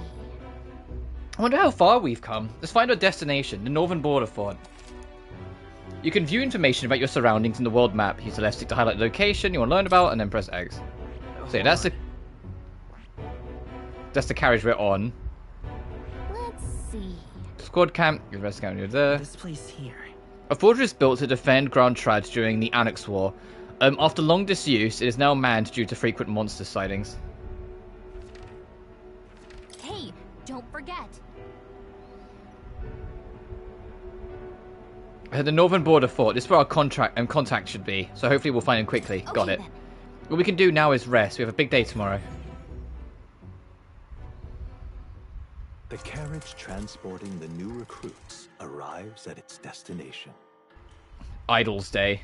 I wonder how far we've come. Let's find our destination, the northern border fort. You can view information about your surroundings in the world map. Use the left stick to highlight the location you want to learn about, and then press X. So yeah, that's the carriage we're on. Let's see. Squad camp. Your rest camp. You're there. This place here. A fortress built to defend Grand Trad during the Annex War. After long disuse, it is now manned due to frequent monster sightings. Hey, don't forget. The northern border fort. This is where our contact should be. So hopefully we'll find him quickly. Okay, got it. then. What we can do now is rest. We have a big day tomorrow. The carriage transporting the new recruits arrives at its destination. Idol's Day.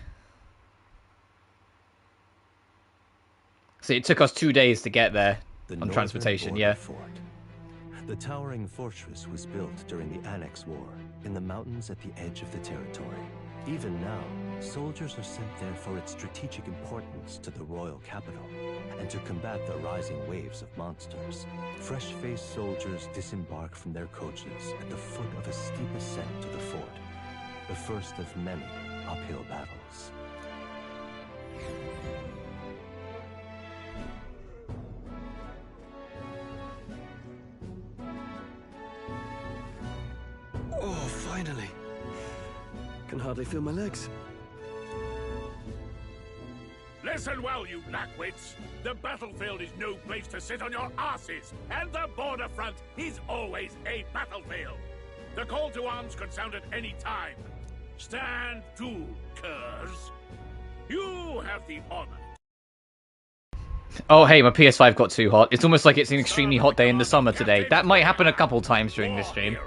See, it took us 2 days to get there on transportation, yeah. Fort. The towering fortress was built during the Annex War in the mountains at the edge of the territory. Even now, soldiers are sent there for its strategic importance to the royal capital and to combat the rising waves of monsters. Fresh-faced soldiers disembark from their coaches at the foot of a steep ascent to the fort, the first of many uphill battles. Oh, Finally. Can hardly feel my legs. Listen well, you lackwits. The battlefield is no place to sit on your asses, and the border front is always a battlefield. The call to arms could sound at any time. Stand to, curs. You have the honor. Oh hey, my PS5 got too hot. It's almost like it's an extremely hot day in the summer today. That might happen a couple times during this stream.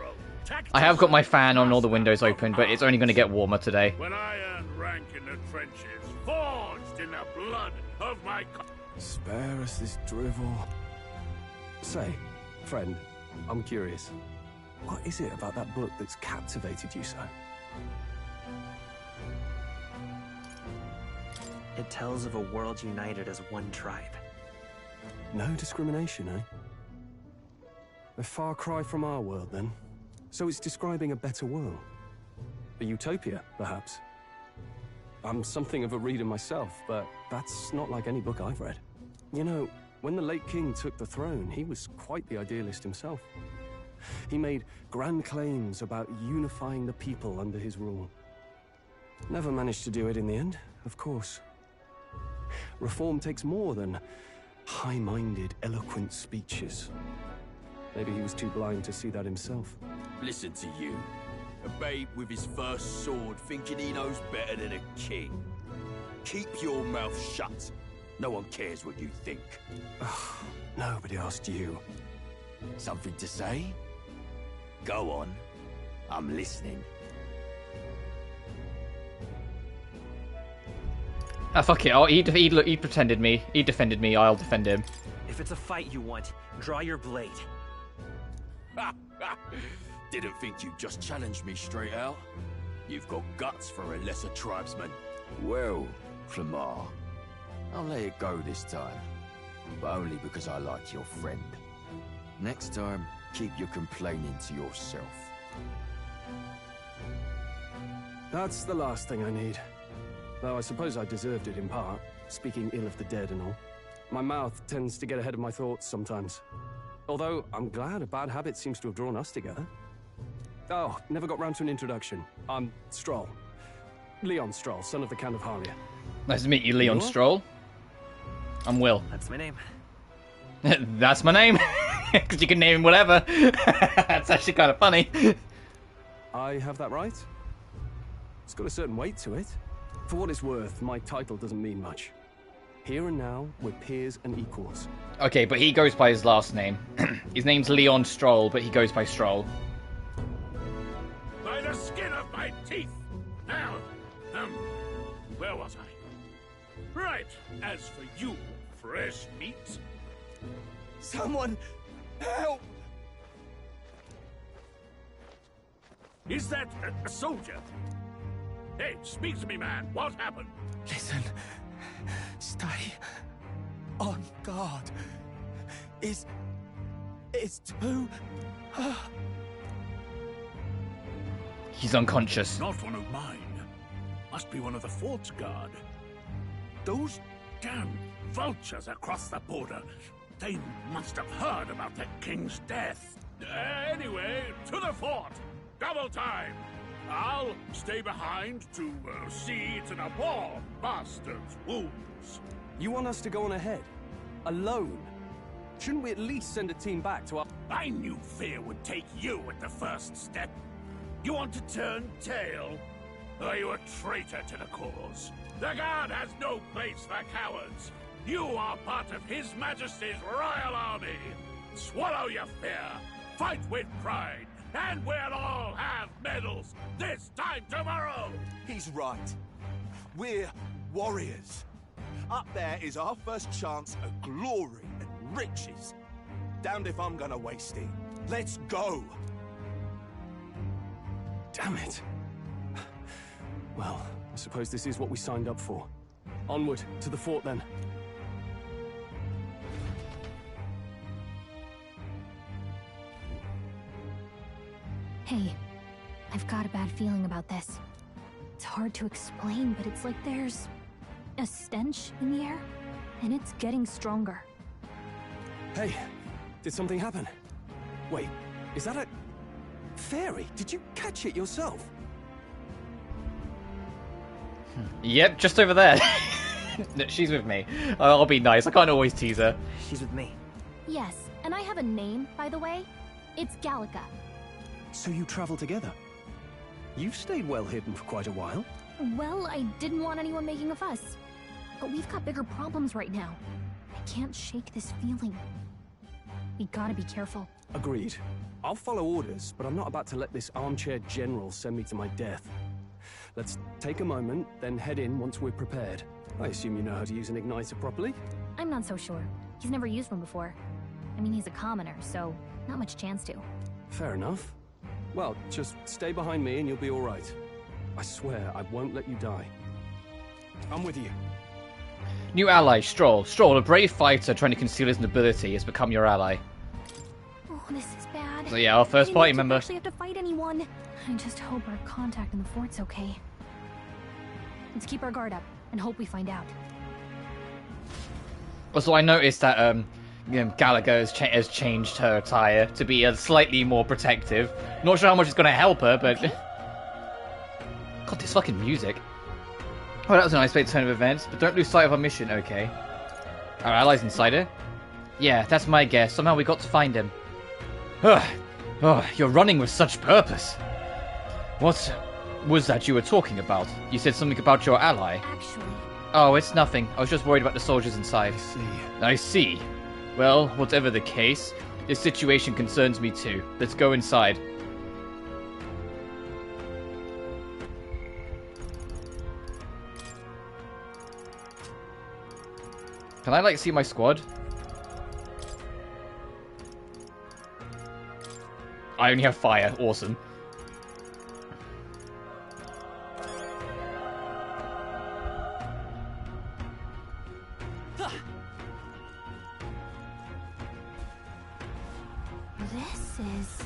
I have got my fan on, all the windows open, but it's only going to get warmer today. When I earned rank in the trenches, forged in the blood of my... Spare us this drivel. Say, friend, I'm curious. What is it about that book that's captivated you so? It tells of a world united as one tribe. No discrimination, eh? A far cry from our world, then. So it's describing a better world. A utopia, perhaps. I'm something of a reader myself, but that's not like any book I've read. You know, when the late king took the throne, he was quite the idealist himself. He made grand claims about unifying the people under his rule. Never managed to do it in the end, of course. Reform takes more than high-minded, eloquent speeches. Maybe he was too blind to see that himself. Listen to you. A babe with his first sword thinking he knows better than a king. Keep your mouth shut. No one cares what you think. Nobody asked you. Something to say? Go on. I'm listening. Fuck it. Oh, he pretended me. He defended me. I'll defend him. If it's a fight you want, draw your blade. Didn't think you'd just challenge me straight out. You've got guts for a lesser tribesman. Well, Flamar, I'll let it go this time. But only because I like your friend. Next time, keep your complaining to yourself. That's the last thing I need. Though I suppose I deserved it in part, speaking ill of the dead and all. My mouth tends to get ahead of my thoughts sometimes. Although, I'm glad a bad habit seems to have drawn us together. Oh, never got round to an introduction. I'm Stroll. Leon Stroll, son of the Count of Harlia. Nice to meet you, Leon Stroll. I'm Will. That's my name. That's my name. Because you can name him whatever. That's actually kind of funny. I have that right? It's got a certain weight to it. For what it's worth, my title doesn't mean much. Here and now, we're peers and equals. Okay, but he goes by his last name. His name's Leon Stroll, but he goes by Stroll. By the skin of my teeth! Now, where was I? Right, as for you, fresh meat... Someone, help! Is that a soldier? Hey, speak to me, man. What happened? Listen. Stay on guard. It's too... He's unconscious. Not one of mine. Must be one of the fort's guard. Those damn vultures across the border. They must have heard about the king's death. Anyway, to the fort. Double time. I'll stay behind to see to the poor bastard's wounds. You want us to go on ahead? Alone? Shouldn't we at least send a team back to our... I knew fear would take you at the first step. You want to turn tail? Are you a traitor to the cause? The Guard has no place for cowards. You are part of His Majesty's Royal Army. Swallow your fear. Fight with pride. And we'll all have medals this time tomorrow! He's right. We're warriors. Up there is our first chance at glory and riches. Damned if I'm gonna waste it. Let's go! Damn it. Well, I suppose this is what we signed up for. Onward, to the fort then. Hey, I've got a bad feeling about this. It's hard to explain, but it's like there's a stench in the air, and it's getting stronger. Hey, did something happen? Wait, is that a... Fairy, did you catch it yourself? Yep, just over there. No, she's with me. I'll be nice. I can't always tease her. She's with me. Yes, and I have a name, by the way. It's Gallica. So you travel together? You've stayed well hidden for quite a while. Well, I didn't want anyone making a fuss. But we've got bigger problems right now. I can't shake this feeling. We gotta be careful. Agreed. I'll follow orders, but I'm not about to let this armchair general send me to my death. Let's take a moment, then head in once we're prepared. I assume you know how to use an igniter properly? I'm not so sure. He's never used one before. I mean, he's a commoner, so not much chance to. Fair enough. Well, just stay behind me and you'll be all right. I swear I won't let you die. I'm with you. New ally, Stroll. Stroll, a brave fighter trying to conceal his nobility, has become your ally. Oh, this is bad. So yeah, our first party member. We don't actually have to fight anyone. I just hope our contact in the fort's okay. Let's keep our guard up and hope we find out. Also, I noticed that Gallagher has changed her attire to be slightly more protective. Not sure how much it's going to help her, but... God, this fucking music. Oh, that was a nice way to turn of events, but don't lose sight of our mission, okay? Our allies inside her? Yeah, that's my guess. Somehow we got to find him. Ugh. Oh, you're running with such purpose. What was that you were talking about? You said something about your ally. Actually... Oh, it's nothing. I was just worried about the soldiers inside. I see. Well, whatever the case, this situation concerns me too. Let's go inside. Can I, see my squad? I only have fire. Awesome. This is...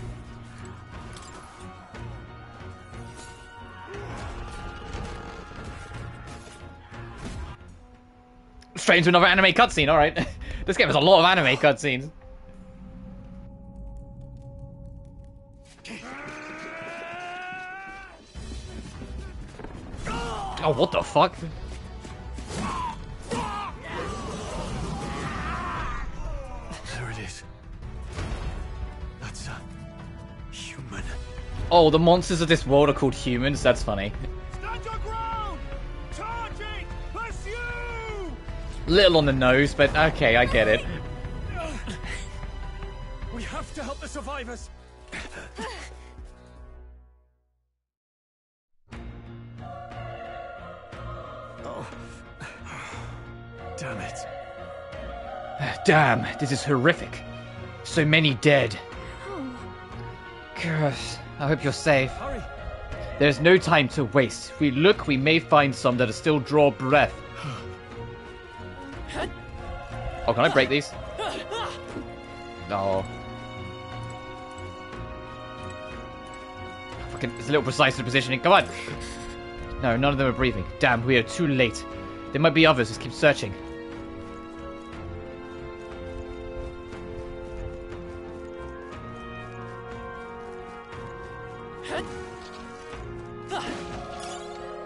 Straight into another anime cutscene, alright. This game has a lot of anime cutscenes. Oh, what the fuck? There it is. That's a human. Oh, the monsters of this world are called humans? That's funny. Stand your ground! Charging! Pursue! Little on the nose, but okay, I get it. We have to help the survivors. Oh. Damn it. Damn, this is horrific. So many dead. Gosh, I hope you're safe. Hurry. There's no time to waste. If we look, we may find some that still draw breath. Oh, can I break these? No. Fucking, it's a little precise in positioning. Come on. No, none of them are breathing. Damn, we are too late. There might be others. Let's keep searching.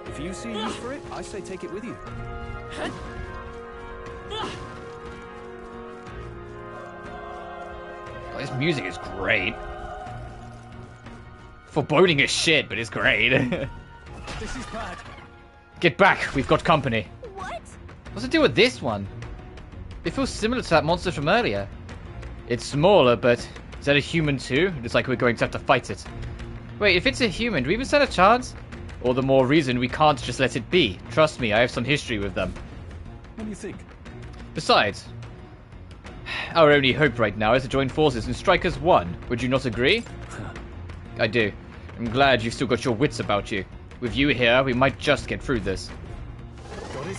If you see a use for it, I say take it with you. Oh, this music is great. Foreboding as shit, but it's great. This is bad. Get back, we've got company. What? What's it do with this one? It feels similar to that monster from earlier. It's smaller, but is that a human too? It's like we're going to have to fight it. Wait, if it's a human, do we even stand a chance? Or the more reason we can't just let it be. Trust me, I have some history with them. What do you think? Besides, our only hope right now is to join forces and strike as one. Would you not agree? I do. I'm glad you've still got your wits about you. With you here, we might just get through this. Got it?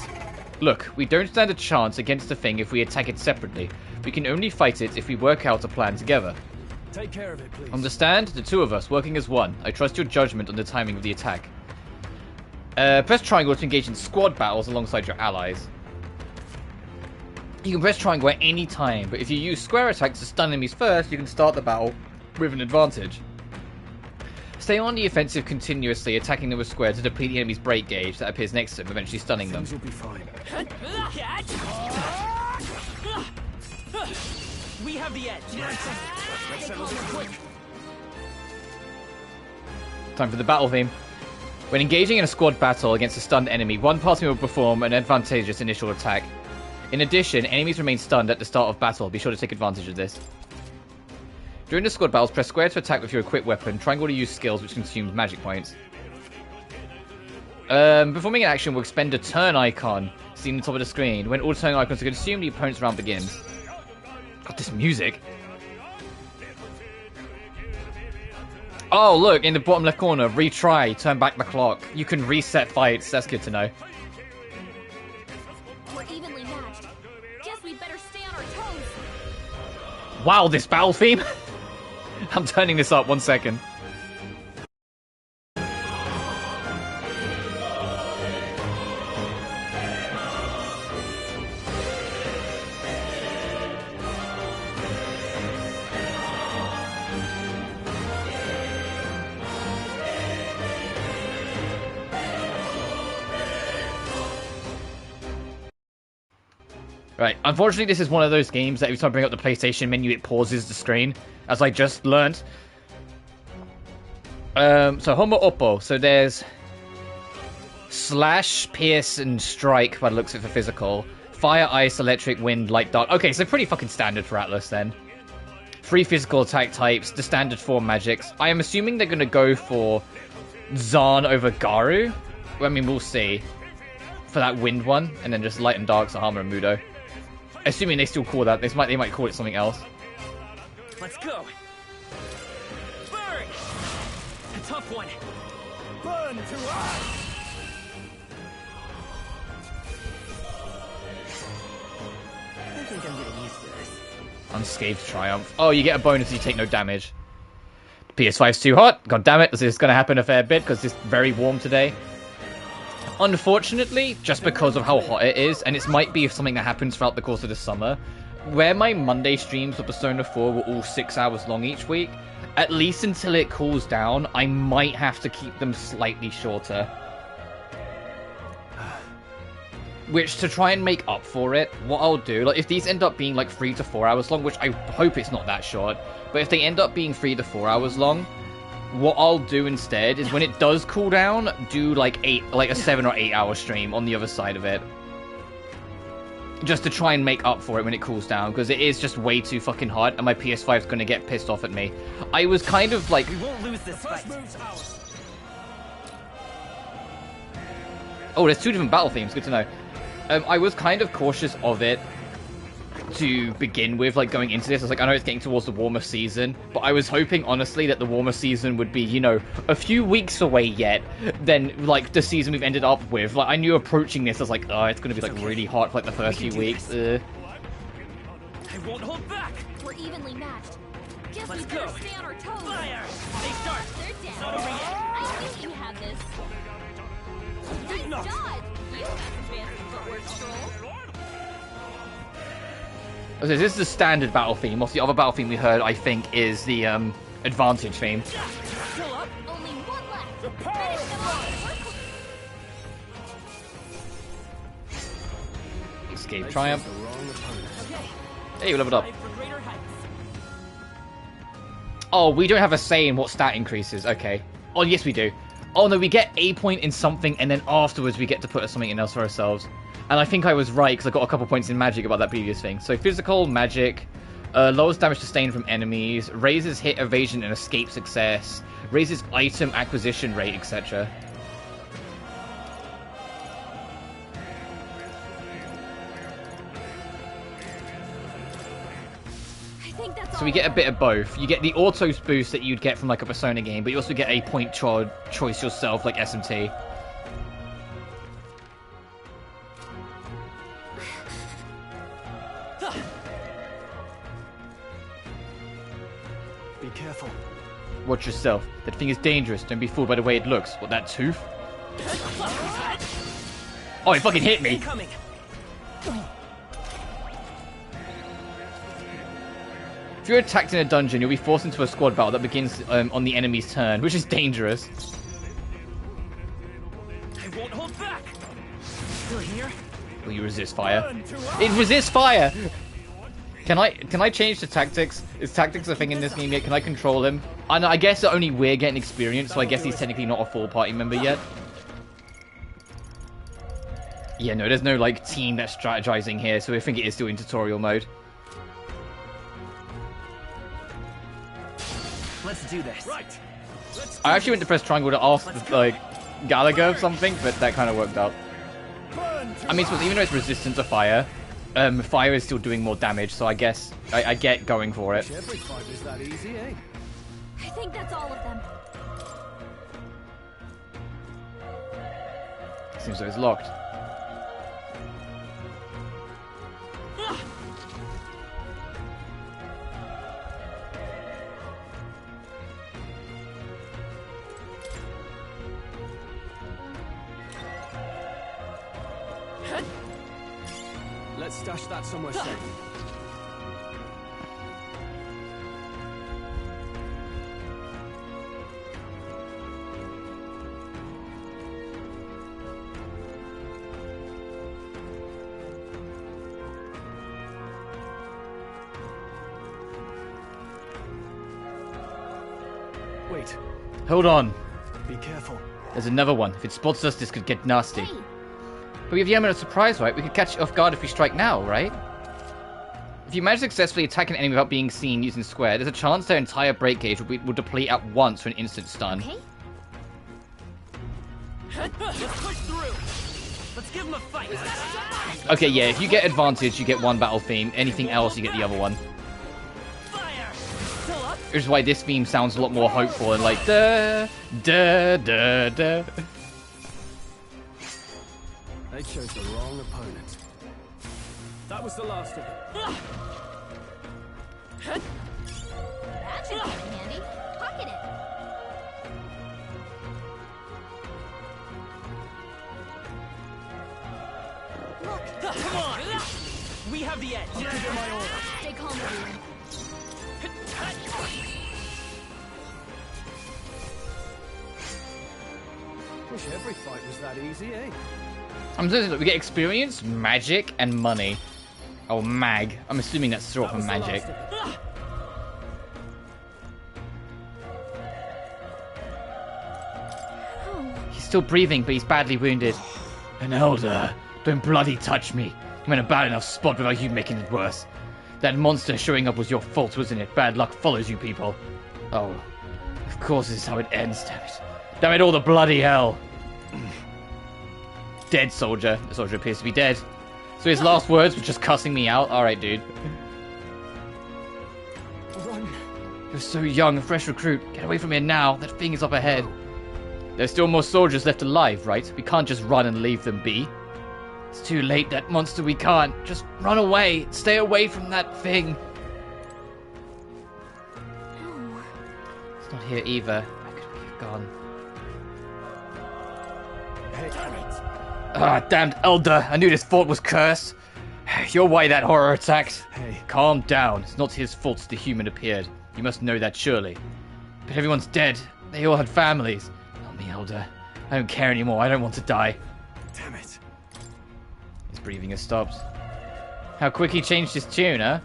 Look, we don't stand a chance against the thing if we attack it separately. We can only fight it if we work out a plan together. Take care of it, please. Understand? The two of us working as one. I trust your judgment on the timing of the attack. Press triangle to engage in squad battles alongside your allies. You can press triangle at any time, but if you use square attacks to stun enemies first, you can start the battle with an advantage. Stay on the offensive continuously, attacking them with square to deplete the enemy's break gauge that appears next to them, eventually stunning them. Things will be fine. We have the edge. Let's settle this quick. Time for the battle theme. When engaging in a squad battle against a stunned enemy, one party will perform an advantageous initial attack. In addition, enemies remain stunned at the start of battle. Be sure to take advantage of this. During the squad battles, press square to attack with your equipped weapon, triangle to use skills which consumes magic points. Performing an action will expend a turn icon seen on the top of the screen. When all turn icons are consumed, the opponent's round begins. God, this music. Oh, look, in the bottom left corner, retry, turn back the clock. You can reset fights, that's good to know. We're evenly matched. Guess we better stay on our toes. Wow, this battle theme! I'm turning this up, 1 second. Right, unfortunately this is one of those games that every time I bring up the PlayStation menu it pauses the screen, as I just learned. So Homo Oppo, so there's Slash, Pierce, and Strike by the looks of it for physical. Fire, Ice, Electric, Wind, Light, Dark. Okay, so pretty fucking standard for Atlas then. 3 physical attack types, the standard 4 magics. I am assuming they're gonna go for Zahn over Garu. I mean, we'll see. For that Wind one, and then just Light and Dark, Sahama and Mudo. Assuming they still call that, they might call it something else. Let's go. Burn! A tough one. Burn to us! I think I'm getting used to this. Unscathed Triumph. Oh, you get a bonus if you take no damage. PS5's too hot. God damn it, this is going to happen a fair bit because it's very warm today. Unfortunately, just because of how hot it is, and it might be something that happens throughout the course of the summer, where my Monday streams for Persona 4 were all 6 hours long each week, at least until it cools down, I might have to keep them slightly shorter. Which, to try and make up for it, what I'll do, like if these end up being like 3 to 4 hours long, which I hope it's not that short, but if they end up being 3 to 4 hours long, what I'll do instead is when it does cool down, do like a 7 or 8 hour stream on the other side of it. Just to try and make up for it when it cools down, because it is just way too fucking hot and my PS5 is going to get pissed off at me. I was kind of like... We won't lose this fight. Oh, there's 2 different battle themes, good to know. I was kind of cautious of it to begin with, like going into this. I was like, I know it's getting towards the warmer season, but I was hoping honestly that the warmer season would be, you know, a few weeks away yet than like the season we've ended up with. Like I knew approaching this, I was like, oh, it's gonna be like really hot for like the first few weeks. I won't hold back. We're evenly matched. Guess Let's we better go. stay on our toes. Fire! They start. They're down. Not over yet. I think you have this. Nice dodge. You got some fancy footwork, Stroll. Okay, this is the standard battle theme. What's the other battle theme we heard, I think, is the advantage theme. Still up. Only one left. Finish them off. Escape Triumph. Hey, we leveled up. Oh, we don't have a say in what stat increases. Okay. Oh, yes, we do. Oh, no, we get a point in something, and then afterwards we get to put something in else for ourselves. And I think I was right, because I got a couple points in magic about that previous thing. So physical, magic, lowers damage sustained from enemies, raises hit evasion and escape success, raises item acquisition rate, etc. So we get a bit of both. You get the auto boost that you'd get from like a Persona game, but you also get a point choice yourself, like SMT. Be careful. Watch yourself. That thing is dangerous. Don't be fooled by the way it looks. What, that tooth? Oh, it fucking hit me! Incoming. If you're attacked in a dungeon, you'll be forced into a squad battle that begins on the enemy's turn, which is dangerous. I won't hold back. Still here? Will you resist fire? It resists fire! Can I change the tactics? Is tactics a thing in this game yet? Can I control him? I guess only we're getting experience, so I guess he's technically not a full party member yet. Yeah, no, there's no, like, team that's strategizing here, so I think it is still in tutorial mode. Let's do this. Right. I actually went to press triangle to ask, like, Gallagher something, but that kind of worked out. I mean, even though it's resistant to fire, fire is still doing more damage, so I guess I get going for it. Every fight is that easy, eh? I think that's all of them. Seems like it's locked. Let's stash that somewhere safe. Wait. Hold on. Be careful. There's another one. If it spots us, this could get nasty. But we have the element of surprise, right? We could catch it off guard if we strike now, right? If you manage to successfully attack an enemy without being seen using square, there's a chance their entire break gauge will deplete at once for an instant stun. Okay. Let's push through. Let's give him a fight. Okay, yeah, if you get advantage, you get one battle theme. Anything else, you get the other one. Which is why this theme sounds a lot more hopeful and like da da da da. They chose the wrong opponent. That was the last of them. That should come in handy. Pocket it. Look. Come on. We have the edge. Under my order. Stay calm, everyone. Wish every fight was that easy, eh? I'm saying we get experience, magic, and money. Oh, mag. I'm assuming that's short for magic. He's still breathing, but he's badly wounded. An elder. Don't bloody touch me. I'm in a bad enough spot without you making it worse. That monster showing up was your fault, wasn't it? Bad luck follows you people. Oh, of course this is how it ends, damn it. Damn it all, the bloody hell. Dead soldier. The soldier appears to be dead. So his last words were just cussing me out? Alright, dude. Run. You're so young, a fresh recruit. Get away from here now. That thing is up ahead. There's still more soldiers left alive, right? We can't just run and leave them be. It's too late, that monster, we can't. Just run away. Stay away from that thing. No. It's not here either. Where could we have gone? Hey, damn it. Ah, damned elder. I knew this fort was cursed. You're why that horror attacked. Hey. Calm down. It's not his fault the human appeared. You must know that surely. But everyone's dead. They all had families. Not me, elder. I don't care anymore. I don't want to die. Damn it. His breathing has stopped. How quick he changed his tune, huh?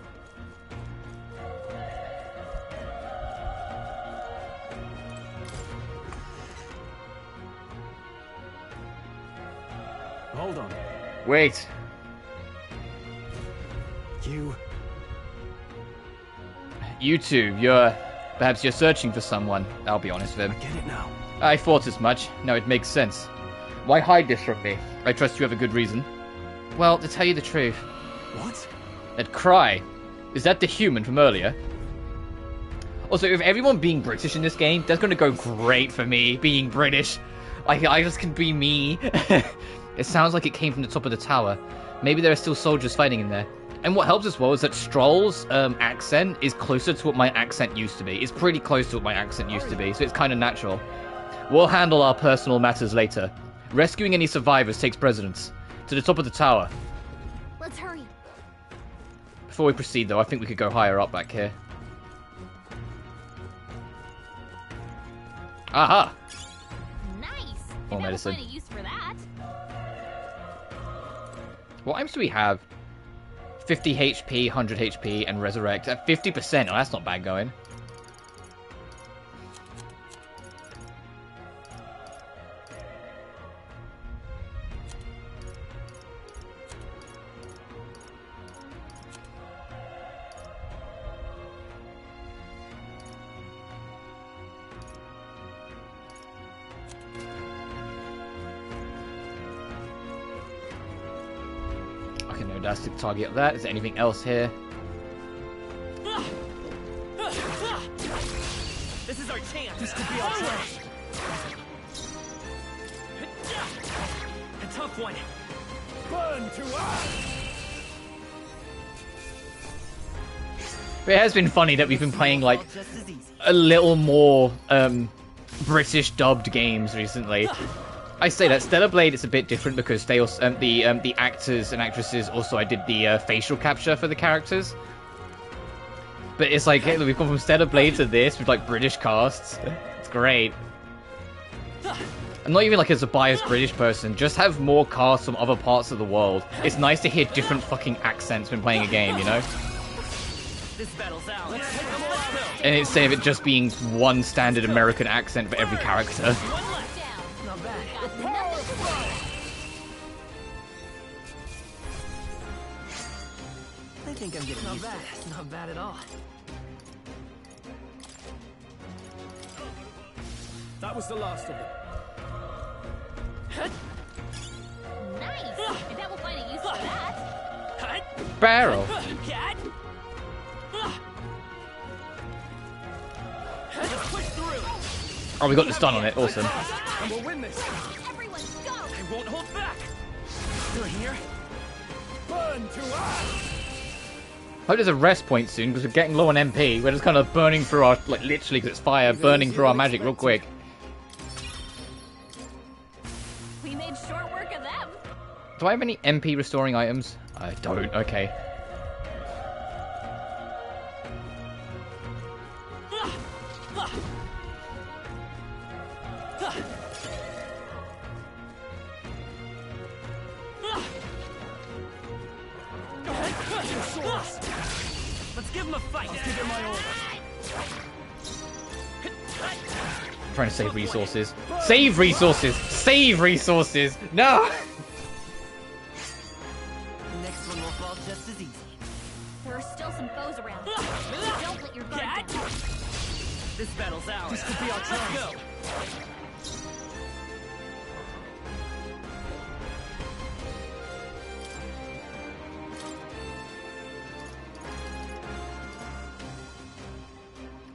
Hold on. Wait. You two, perhaps you're searching for someone. I'll be honest with him. I get it now. I thought as much. Now it makes sense. Why hide this from me? I trust you have a good reason. Well, to tell you the truth. What? That cry. Is that the human from earlier? Also, with everyone being British in this game, that's going to go great for me, being British. I just can be me. It sounds like it came from the top of the tower. Maybe there are still soldiers fighting in there. And what helps as well is that Stroll's accent is closer to what my accent used to be. It's pretty close to what my accent used to be, so it's kind of natural. We'll handle our personal matters later. Rescuing any survivors takes precedence. To the top of the tower. Let's hurry. Before we proceed, though, I think we could go higher up back here. Aha! Nice. More medicine. Find a use for that. What items do we have? 50 HP, 100 HP, and resurrect at 50%. Oh, that's not bad going. That's the target of that. Is there anything else here? This is our chance. This could be our chance. A tough one. Burn to us. It has been funny that we've been playing like a little more British dubbed games recently. I say that Stellar Blade is a bit different because they also the actors and actresses also I did the facial capture for the characters. But it's like hey, we've gone from Stellar Blade to this with like British casts. It's great. I'm not even like as a biased British person. Just have more casts from other parts of the world. It's nice to hear different fucking accents when playing a game, you know. This battle's out. Let's take them all out. And instead of it just being one standard American accent for every character. Not bad. I think I'm getting used to it. Not bad at all. That was the last of them. Nice. I bet we'll find a use for that. Barrel. Let's push through. Oh, we got the stun on it. Awesome. And we'll win this. Everyone go. I won't hold back. Through here. Burn to us. Hope there's a rest point soon because we're getting low on MP. We're just kind of burning through our, like literally because it's fire, burning through our magic real quick. We made short work of them. Do I have any MP restoring items? I don't. Okay. Let's give him a fight. Let's give him my order. Trying to save resources. Save resources! Save resources! No! The next one will fall just as easy. There are still some foes around. Don't let your guard down. This battle's ours. This could be our chance. Let's go.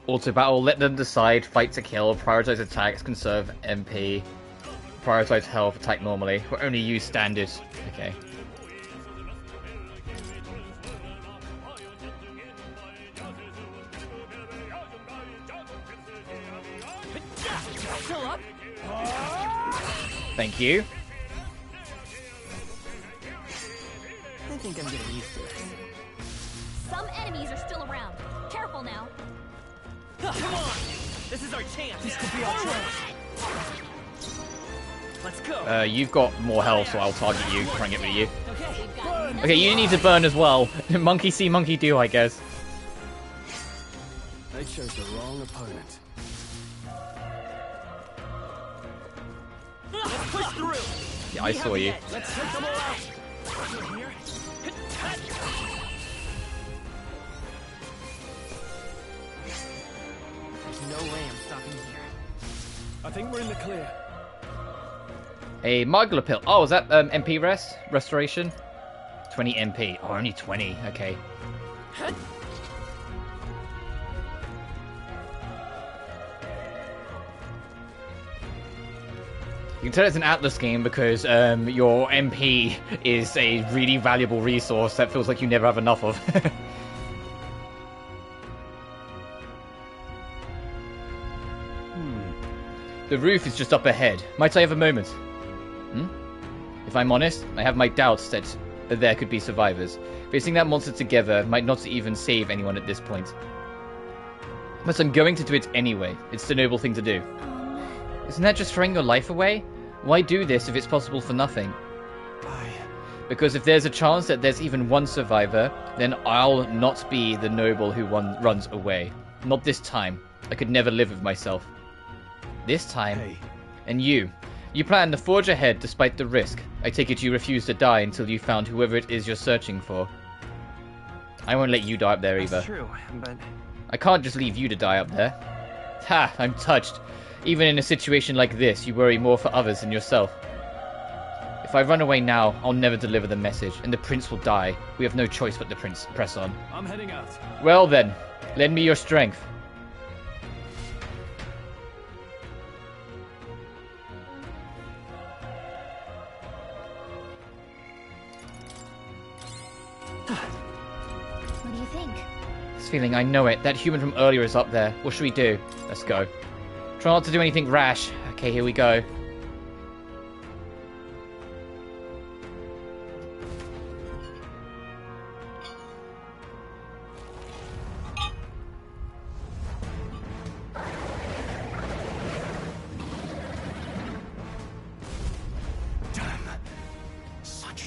Auto battle, let them decide, fight to kill, prioritize attacks, conserve MP, prioritize health, attack normally. We'll only use standard. Okay. Still up? Thank you. I think I'm getting used to it. Some enemies are still around. Careful now. Come on! This is our chance. This could be our chance. Let's go. You've got more health, so I'll target you, try and get rid of you. Okay, you need to burn as well. Monkey see, monkey do, I guess. They chose the wrong opponent. Let's push through. Yeah, I saw you. Let's take them all out. Through here. There's no way I'm stopping here. I think we're in the clear. A Margula pill. Oh, is that MP rest? Restoration? 20 MP. Oh, only 20. Okay. You can tell it's an Atlas game because your MP is a really valuable resource that feels like you never have enough of. The roof is just up ahead. Might I have a moment? If I'm honest, I have my doubts that there could be survivors. Facing that monster together might not even save anyone at this point. But I'm going to do it anyway. It's the noble thing to do. Isn't that just throwing your life away? Why do this if it's possible for nothing? Because if there's a chance that there's even one survivor, then I'll not be the noble who runs away. Not this time. I could never live with myself. This time. Hey. And you plan to forge ahead despite the risk. I take it you refuse to die until you found whoever it is you're searching for. I won't let you die up there either. That's true, but... I can't just leave you to die up there. Ha, I'm touched. Even in a situation like this, you worry more for others than yourself. If I run away now, I'll never deliver the message, and the prince will die. We have no choice but to press on. I'm heading out. Well then, lend me your strength. What do you think? This feeling, I know it. That human from earlier is up there. What should we do? Let's go. Try not to do anything rash. Okay, here we go.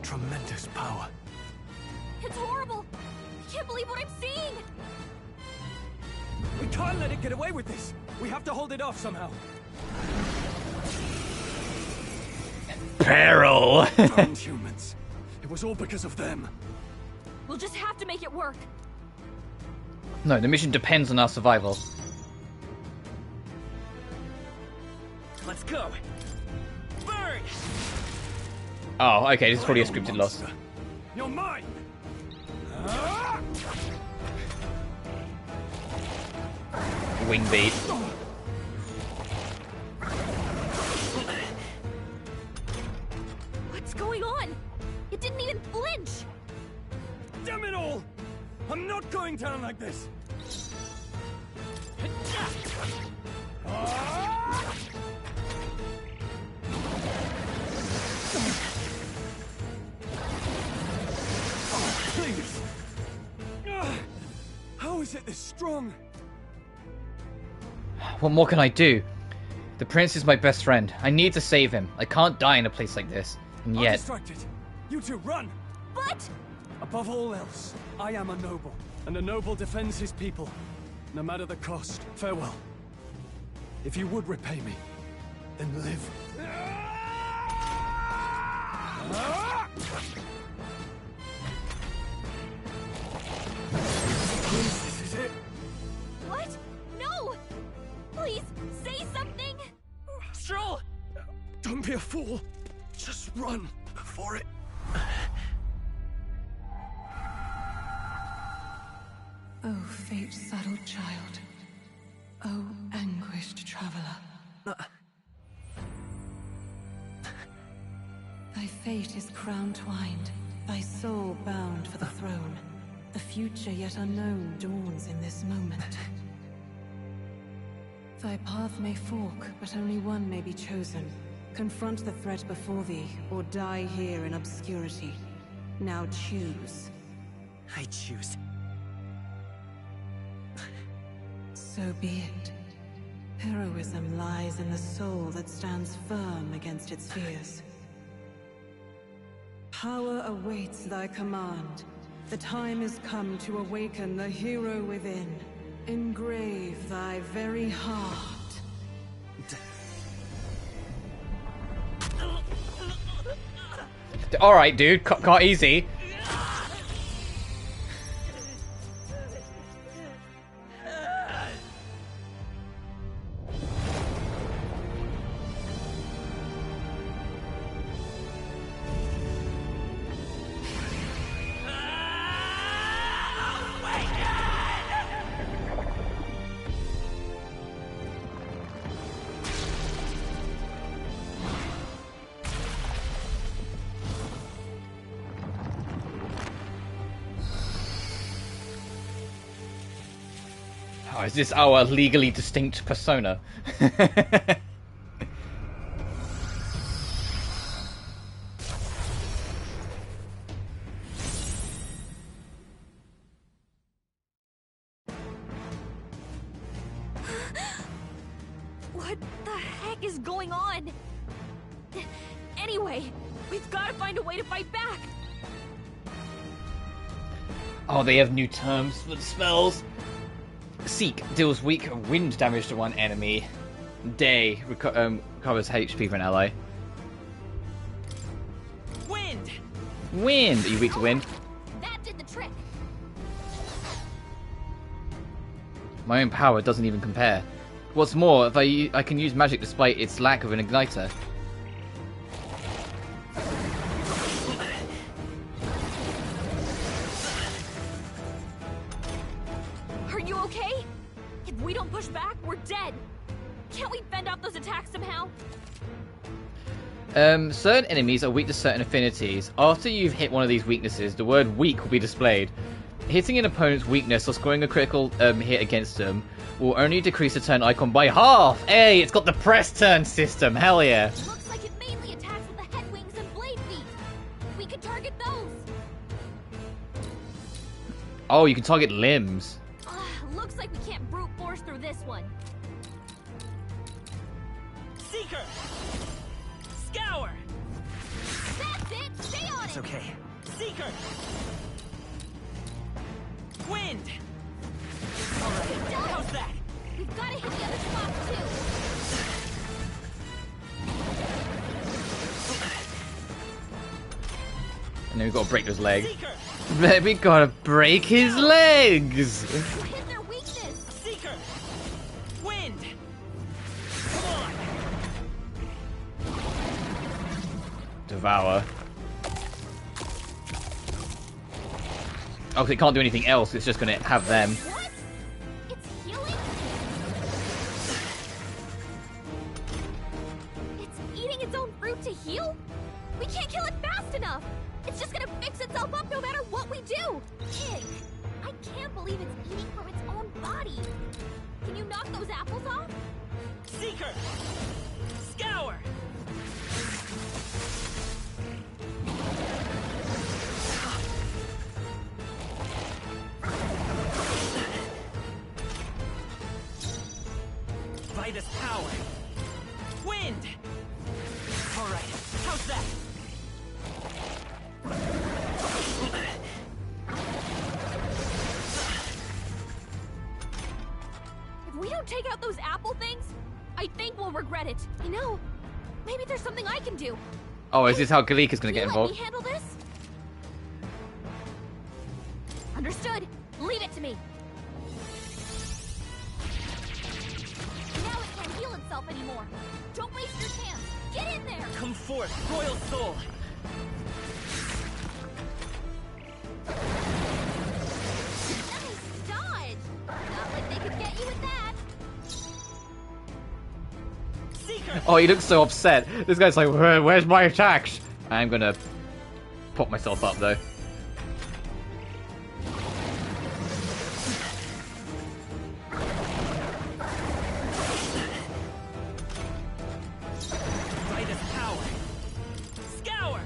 Tremendous power. It's horrible! I can't believe what I'm seeing! We can't let it get away with this! We have to hold it off somehow. Peril! Damn humans. It was all because of them. We'll just have to make it work. No, the mission depends on our survival. Let's go. Burn! Oh, okay, this is probably a scripted loss. You're mine! Wing beat. What's going on? It didn't even flinch! Damn it all! I'm not going down like this! Please! How is it this strong? What more can I do? The prince is my best friend. I need to save him. I can't die in a place like this. And I'm yet... distracted. You two, run! But... Above all else, I am a noble. And a noble defends his people. No matter the cost. Farewell. If you would repay me, then live. This is it. What? No! Please, say something! Stroll! Don't be a fool. Just run for it. Oh, fate-saddled child. Oh, anguished traveler. Thy fate is crown-twined, thy soul bound for the throne. The future yet unknown dawns in this moment. Thy path may fork, but only one may be chosen. Confront the threat before thee, or die here in obscurity. Now choose. I choose. So be it. Heroism lies in the soul that stands firm against its fears. Power awaits thy command. The time is come to awaken the hero within. Engrave thy very heart. Alright, dude. Can't easy. Oh, is this our legally distinct persona? What What the heck is going on? Anyway, we've got to find a way to fight back. Oh, they have new terms for the spells. Seek deals weak wind damage to one enemy. Day recovers HP for an ally. Wind. Wind. Are you weak to wind? That did the trick. My own power doesn't even compare. What's more, if I can use magic despite its lack of an igniter. Are you okay? If we don't push back, we're dead. Can't we fend off those attacks somehow? Certain enemies are weak to certain affinities. After you've hit one of these weaknesses, the word weak will be displayed. Hitting an opponent's weakness or scoring a critical hit against them will only decrease the turn icon by half. Hey, it's got the press turn system. Hell yeah. Looks like it mainly attacks with the head wings and blade feet. We could target those. Oh, you can target limbs. Looks like we can't brute force through this one. Seeker. Scour. That's it. Stay on It's it. okay. Seeker. Wind. Alright, How's that? We've got to hit the other spots too. And then we've got to break those legs. Seeker. We gotta break his legs. Hit their weakness. Seeker. Wind. Come on. Devour. Oh, 'cause it can't do anything else. It's just gonna have them. What? It's healing? It's eating its own fruit to heal? We can't kill it fast enough. It's just gonna fix itself up no matter what we do. Pig. I can't believe it's eating from its own body. Can you knock those apples off? Seeker. Scour. Vitus power. Wind. All right. How's that? If we don't take out those apple things, I think we'll regret it. You know, maybe there's something I can do. Oh, is this how Galik is gonna Can get you let involved? me handle this? Understood. Leave it to me. Now it can't heal itself anymore. Don't waste your chance. Get in there. Come forth, Royal Soul. Nice dodge. Not like they could get you with that. Seeker. Oh, he looks so upset. This guy's like, where's my attacks? I'm gonna pop myself up though. Vitus power. Scour.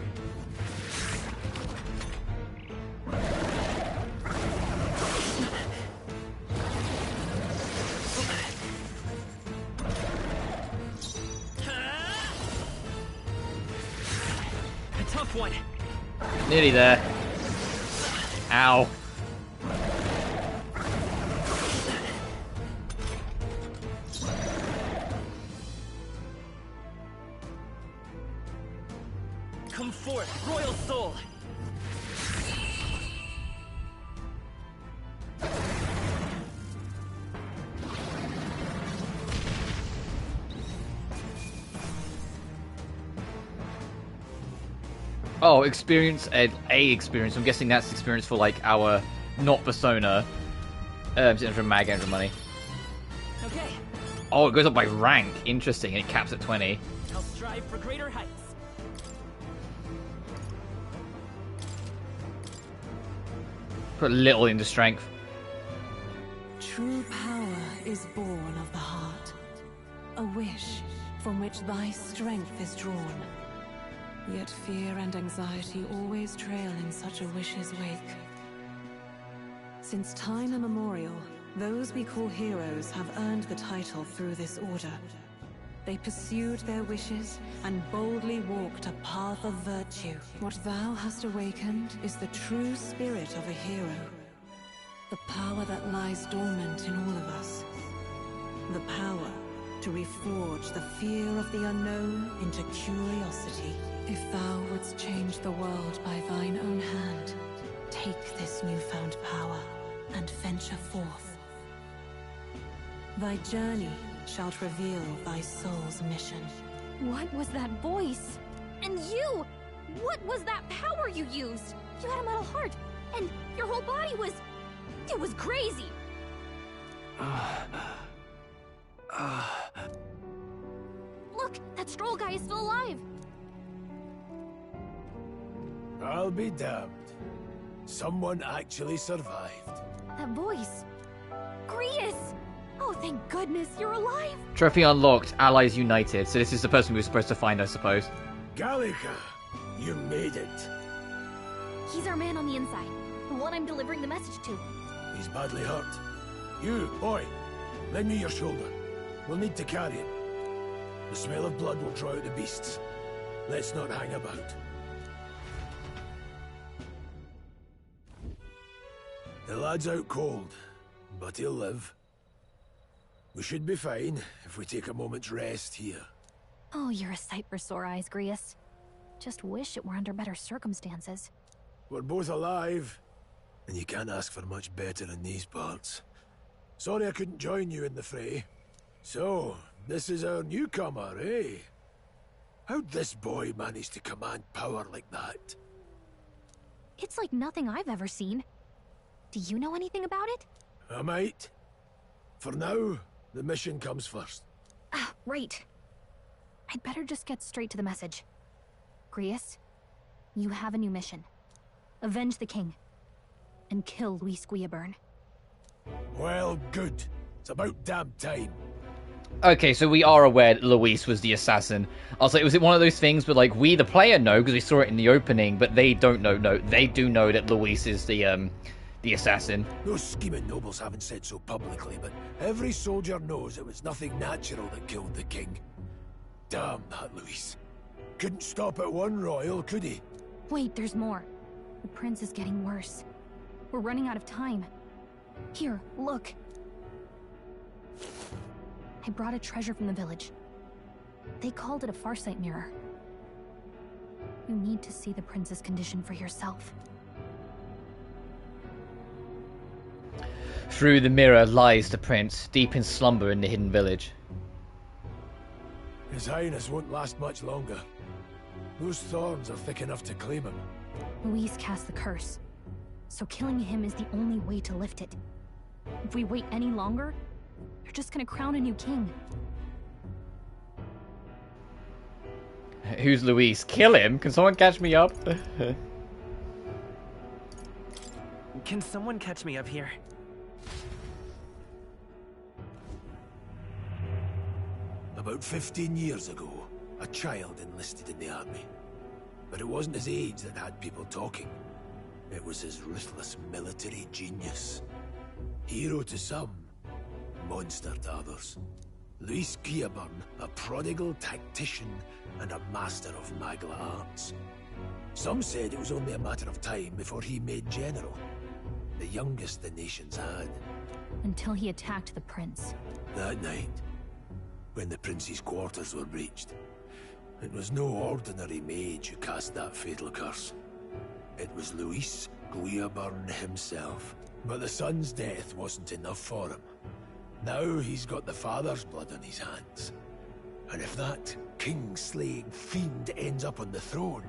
A tough one. Nearly there. Ow. Come forth, Royal Soul. Oh, experience a experience. I'm guessing that's experience for like our not persona. From mag and for money. Okay, Oh, it goes up by rank. Interesting. And it caps at 20. I'll strive for greater heights. Put a little into strength. True power is born of the heart, a wish from which thy strength is drawn. Yet fear and anxiety always trail in such a wish's wake. Since time immemorial, those we call heroes have earned the title through this order. They pursued their wishes and boldly walked a path of virtue. What thou hast awakened is the true spirit of a hero. The power that lies dormant in all of us. The power to reforge the fear of the unknown into curiosity. If thou wouldst change the world by thine own hand, take this newfound power and venture forth. Thy journey shalt reveal thy soul's mission. What was that voice? And you! What was that power you used? You had a metal heart, and your whole body was... It was crazy! Look, that Stroll guy is still alive! I'll be damned. Someone actually survived. That voice... Grius! Oh, thank goodness, you're alive! Trophy unlocked, allies united. So this is the person we were supposed to find, I suppose. Gallica, you made it. He's our man on the inside. The one I'm delivering the message to. He's badly hurt. You, boy, lend me your shoulder. We'll need to carry him. The smell of blood will draw out the beasts. Let's not hang about. The lad's out cold, but he'll live. We should be fine if we take a moment's rest here. Oh, you're a sight for sore eyes, Grius. Just wish it were under better circumstances. We're both alive, and you can't ask for much better in these parts. Sorry I couldn't join you in the fray. So, this is our newcomer, eh? How'd this boy manage to command power like that? It's like nothing I've ever seen. Do you know anything about it? I might. For now, the mission comes first. Ah, right. I'd better just get straight to the message. Grius, you have a new mission. Avenge the king. And kill Luis Guillaburn. Well, good. It's about damn time. Okay, so we are aware that Luis was the assassin. I was like, was it one of those things where, like, we, the player, know because we saw it in the opening, but they don't know. No, they do know that Luis is the assassin. Those scheming nobles haven't said so publicly, but every soldier knows it was nothing natural that killed the king. Damn that Luis. Couldn't stop at one royal, could he? Wait, there's more. The prince is getting worse. We're running out of time. Here, look. I brought a treasure from the village. They called it a farsight mirror. You need to see the prince's condition for yourself. Through the mirror lies the prince, deep in slumber in the hidden village. His Highness won't last much longer. Those thorns are thick enough to claim him. Luis cast the curse, so killing him is the only way to lift it. If we wait any longer, they're just gonna crown a new king. Who's Luis? Kill him? Can someone catch me up? Can someone catch me up here? About 15 years ago, a child enlisted in the army. But it wasn't his age that had people talking. It was his ruthless military genius. Hero to some, monster to others. Luis Guillaburn, a prodigal tactician and a master of Magla arts. Some said it was only a matter of time before he made general. The youngest the nations had. Until he attacked the prince. That night, when the prince's quarters were breached, it was no ordinary mage who cast that fatal curse. It was Luis Guillaburn himself. But the son's death wasn't enough for him. Now he's got the father's blood on his hands. And if that king-slaying fiend ends up on the throne,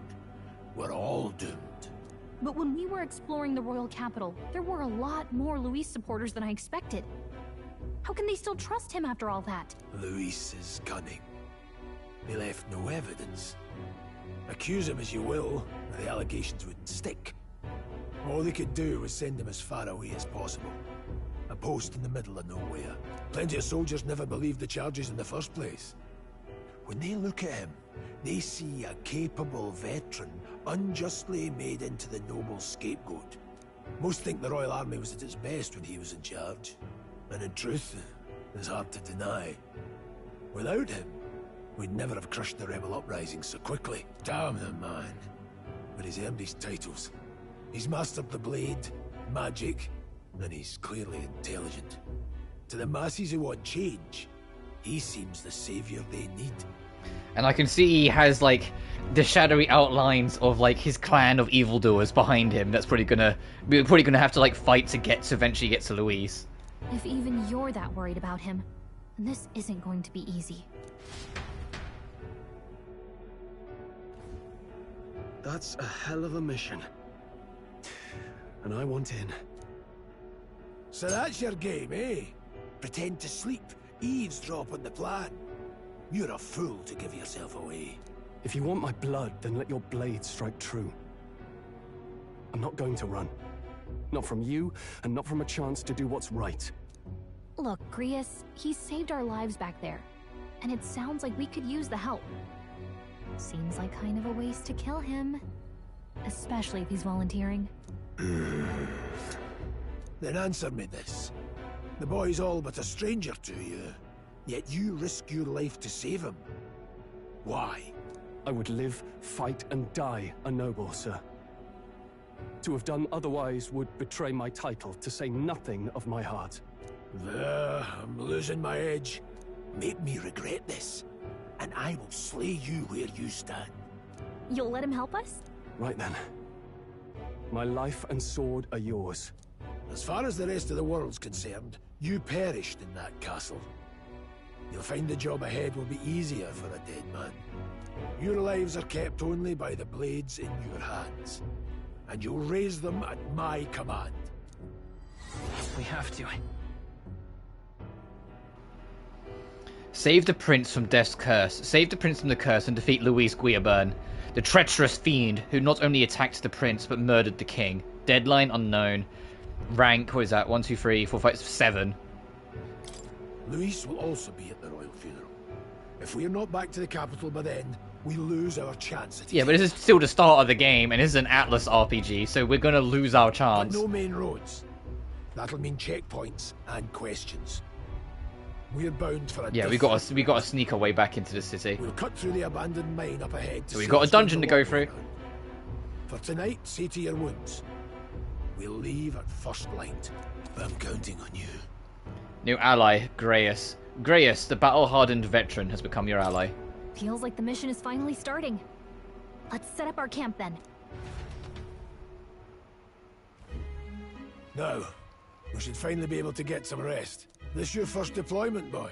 we're all doomed. But when we were exploring the royal capital, there were a lot more Luis supporters than I expected. How can they still trust him after all that? Luis is cunning. He left no evidence. Accuse him as you will, the allegations wouldn't stick. All they could do was send him as far away as possible. A post in the middle of nowhere. Plenty of soldiers never believed the charges in the first place. When they look at him, they see a capable veteran unjustly made into the noble scapegoat. Most think the Royal Army was at its best when he was in charge. And in truth, it's hard to deny. Without him, we'd never have crushed the rebel uprising so quickly. Damn the man. But he's earned his titles. He's mastered the blade, magic, and he's clearly intelligent. To the masses who want change, he seems the savior they need. And I can see he has, like, the shadowy outlines of, like, his clan of evildoers behind him. That's we're probably gonna have to, like, fight to eventually get to Louise. If even you're that worried about him, then this isn't going to be easy. That's a hell of a mission. And I want in. So that's your game, eh? Pretend to sleep, eavesdrop on the plan. You're a fool to give yourself away. If you want my blood, then let your blade strike true. I'm not going to run. Not from you, and not from a chance to do what's right. Look, Grius, he saved our lives back there. And it sounds like we could use the help. Seems like kind of a waste to kill him. Especially if he's volunteering. Then answer me this. The boy's all but a stranger to you, yet you risk your life to save him. Why? I would live, fight, and die a noble, sir. To have done otherwise would betray my title, to say nothing of my heart. There, I'm losing my edge. Make me regret this, and I will slay you where you stand. You'll let him help us? Right then. My life and sword are yours. As far as the rest of the world's concerned, you perished in that castle. You'll find the job ahead will be easier for a dead man. Your lives are kept only by the blades in your hands, and you'll raise them at my command. We have to. Save the prince from death's curse. Save the prince from the curse and defeat Louise Guillerburn, the treacherous fiend who not only attacked the prince but murdered the king. Deadline unknown. Rank, what is that? 1, 2, 3, 4, 5, 7. Louise will also be at the royal funeral. If we are not back to the capital by then, we lose our chance at it. Yeah, but this is still the start of the game, and this is an Atlas RPG, so we're gonna lose our chance. But no main roads. That'll mean checkpoints and questions. We're bound for a we got to sneak our way back into the city. We'll cut through the abandoned mine up ahead. So we've got a dungeon to go through. For tonight, see to your wounds. We'll leave at first light. I'm counting on you. New ally, Grayus. Grayus, the battle-hardened veteran, has become your ally. Feels like the mission is finally starting. Let's set up our camp then. Now, we should finally be able to get some rest. This your first deployment, boy?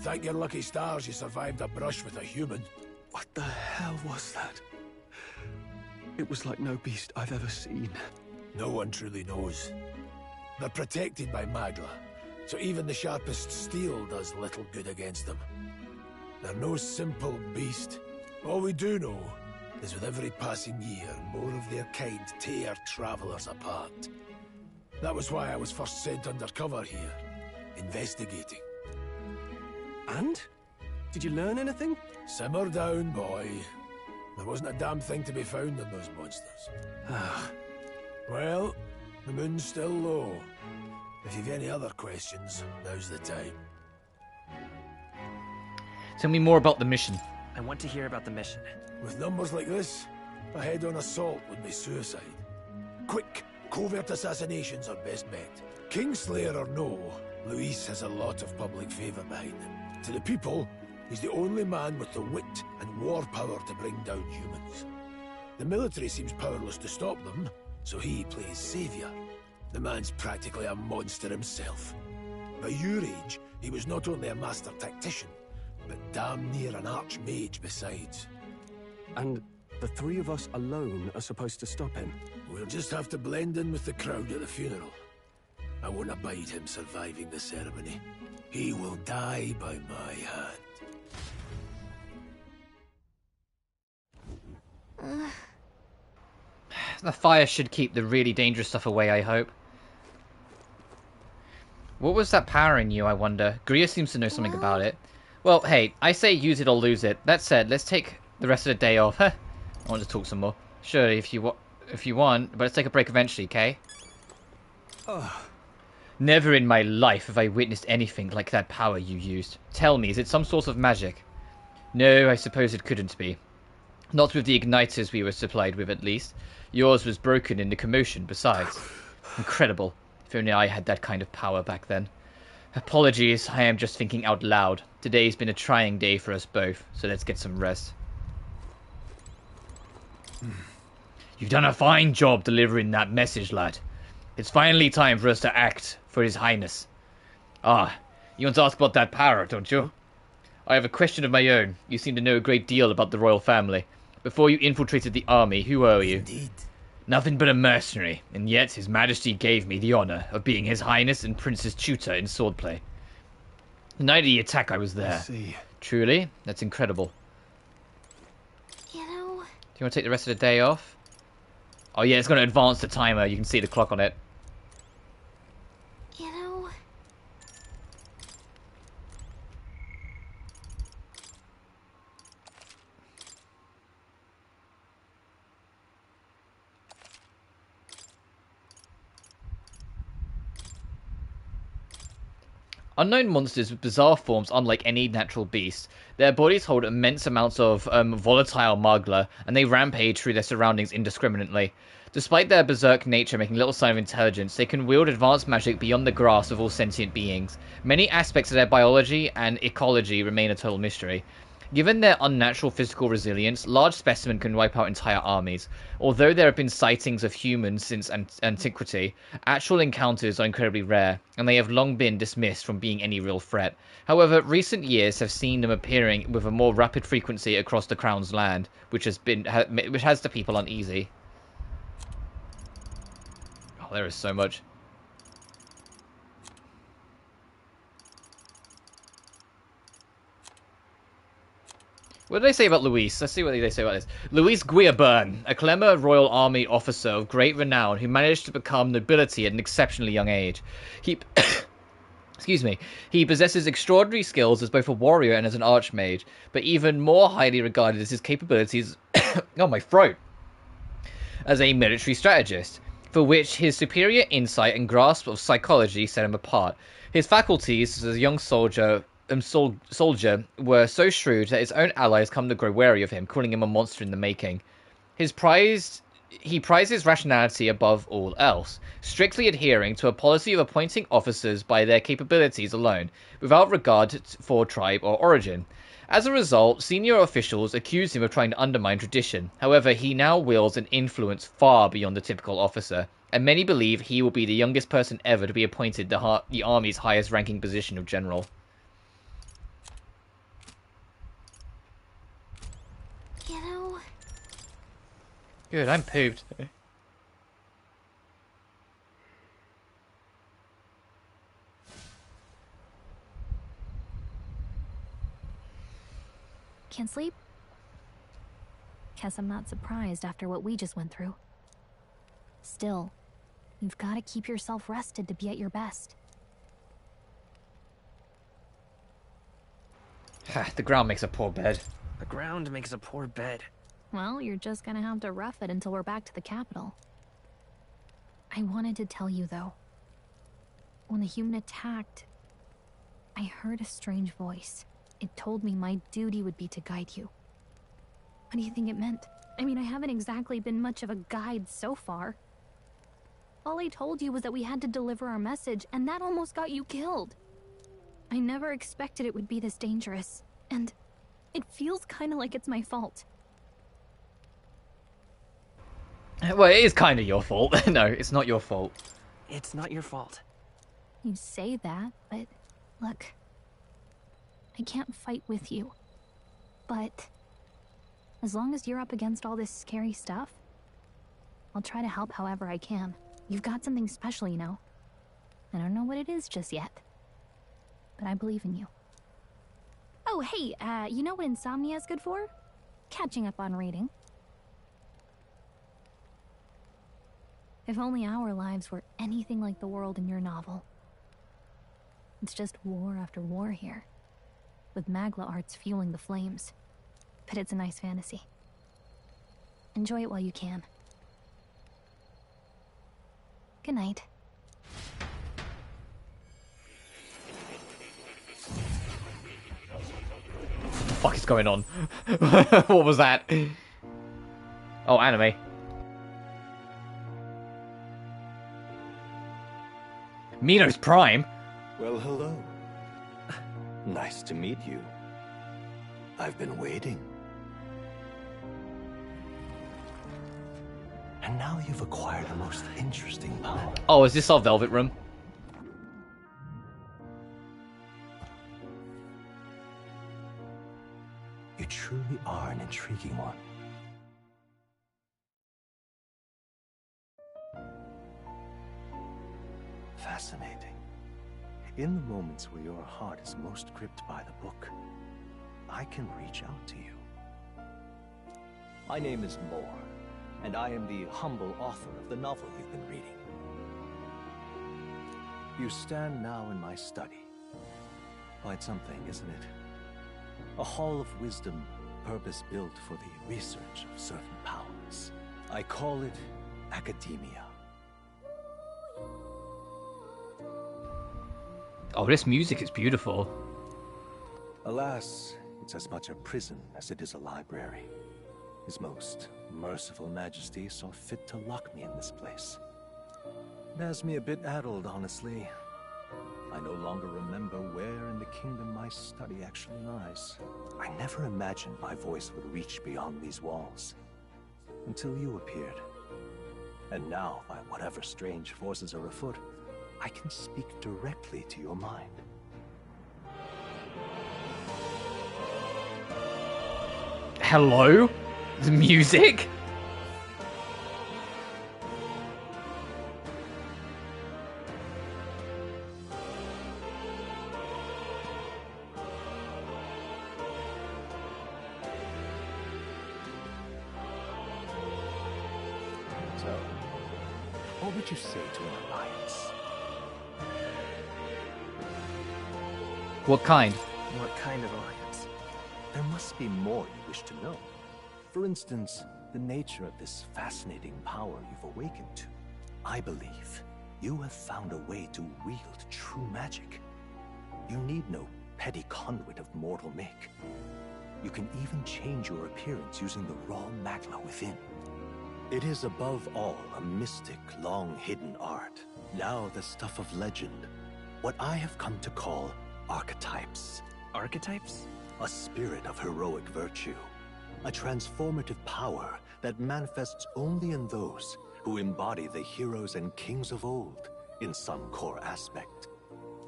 Thank your lucky stars you survived a brush with a human. What the hell was that? It was like no beast I've ever seen. No one truly knows. They're protected by Magla, so even the sharpest steel does little good against them. They're no simple beast. All we do know is with every passing year, more of their kind tear travelers apart. That was why I was first sent undercover here, investigating. And? Did you learn anything? Simmer down, boy. There wasn't a damn thing to be found in those monsters. Well, the moon's still low. If you've any other questions, now's the time. Tell me more about the mission. I want to hear about the mission. With numbers like this, a head-on assault would be suicide. Quick, covert assassinations are best bet. Kingslayer or no, Luis has a lot of public favour behind him. To the people, he's the only man with the wit and war power to bring down humans. The military seems powerless to stop them, so he plays saviour. The man's practically a monster himself. By your age, he was not only a master tactician, but damn near an archmage besides. And the three of us alone are supposed to stop him? We'll just have to blend in with the crowd at the funeral. I won't abide him surviving the ceremony. He will die by my hand. The fire should keep the really dangerous stuff away, I hope. What was that powering you, I wonder? Gria seems to know something about it. Well, hey, I say use it or lose it. That said, let's take the rest of the day off. I want to talk some more. Sure, if you want, but let's take a break eventually, okay? Never in my life have I witnessed anything like that power you used. Tell me, is it some sort of magic? No, I suppose it couldn't be. Not with the igniters we were supplied with, at least. Yours was broken in the commotion, besides. Incredible. If only I had that kind of power back then. Apologies, I am just thinking out loud. Today's been a trying day for us both, so let's get some rest. You've done a fine job delivering that message, lad. It's finally time for us to act for His Highness. Ah, you want to ask about that power, don't you? I have a question of my own. You seem to know a great deal about the royal family. Before you infiltrated the army, who were you? Indeed. Nothing but a mercenary, and yet His Majesty gave me the honour of being His Highness and Prince's tutor in swordplay. The night of the attack I was there. I see. Truly? That's incredible. You know... Do you want to take the rest of the day off? Oh yeah, it's going to advance the timer. You can see the clock on it. You know... Unknown monsters with bizarre forms unlike any natural beast. Their bodies hold immense amounts of volatile magla, and they rampage through their surroundings indiscriminately. Despite their berserk nature making little sign of intelligence, they can wield advanced magic beyond the grasp of all sentient beings. Many aspects of their biology and ecology remain a total mystery. Given their unnatural physical resilience, large specimen can wipe out entire armies. Although there have been sightings of humans since antiquity, actual encounters are incredibly rare, and they have long been dismissed from being any real threat. However, recent years have seen them appearing with a more rapid frequency across the Crown's land, which has the people uneasy. Oh, there is so much. What did they say about Luis? Let's see what they say about this. Luis Guillaburn, a Clemmer Royal Army officer of great renown who managed to become nobility at an exceptionally young age. He... Excuse me. He possesses extraordinary skills as both a warrior and as an archmage, but even more highly regarded as his capabilities... oh, my throat! As a military strategist, for which his superior insight and grasp of psychology set him apart. His faculties as a young soldier were so shrewd that his own allies come to grow wary of him, calling him a monster in the making. He prizes rationality above all else, strictly adhering to a policy of appointing officers by their capabilities alone, without regard for tribe or origin. As a result, senior officials accuse him of trying to undermine tradition. However, he now wields an influence far beyond the typical officer, and many believe he will be the youngest person ever to be appointed the army's highest ranking position of general. You know... Good, I'm pooped. Can't sleep? Guess I'm not surprised after what we just went through. Still, you've got to keep yourself rested to be at your best. The ground makes a poor bed. The ground makes a poor bed. Well, you're just gonna have to rough it until we're back to the capital. I wanted to tell you, though. When the human attacked, I heard a strange voice. It told me my duty would be to guide you. What do you think it meant? I mean, I haven't exactly been much of a guide so far. All I told you was that we had to deliver our message, and that almost got you killed. I never expected it would be this dangerous, and it feels kind of like it's my fault. Well, it is kind of your fault. No, it's not your fault. It's not your fault. You say that, but look, I can't fight with you. But as long as you're up against all this scary stuff, I'll try to help however I can. You've got something special, you know. I don't know what it is just yet, but I believe in you. Oh, hey, you know what insomnia is good for? Catching up on reading. If only our lives were anything like the world in your novel. It's just war after war here, with Magla arts fueling the flames. But it's a nice fantasy. Enjoy it while you can. Good night. fuck is going on? What was that? Oh, anime. Minos Prime? Well, hello. Nice to meet you. I've been waiting. And now you've acquired a most interesting power. Oh, is this our Velvet Room? You truly are an intriguing one. Fascinating. In the moments where your heart is most gripped by the book, I can reach out to you. My name is Moore, and I am the humble author of the novel you've been reading. You stand now in my study. Quite something, isn't it? A hall of wisdom, purpose-built for the research of certain powers. I call it academia. Oh, this music is beautiful. Alas, it's as much a prison as it is a library. His most merciful majesty saw fit to lock me in this place. It has me a bit addled, honestly. I no longer remember where in the kingdom my study actually lies. I never imagined my voice would reach beyond these walls. Until you appeared. And now, by whatever strange forces are afoot, I can speak directly to your mind. Hello? The music? So, what would you say to an alliance? What kind? What kind of alliance? There must be more you wish to know. For instance, the nature of this fascinating power you've awakened to. I believe you have found a way to wield true magic. You need no petty conduit of mortal make. You can even change your appearance using the raw magma within. It is above all a mystic, long-hidden art. Now the stuff of legend. What I have come to call archetypes. Archetypes? A spirit of heroic virtue. A transformative power that manifests only in those who embody the heroes and kings of old in some core aspect.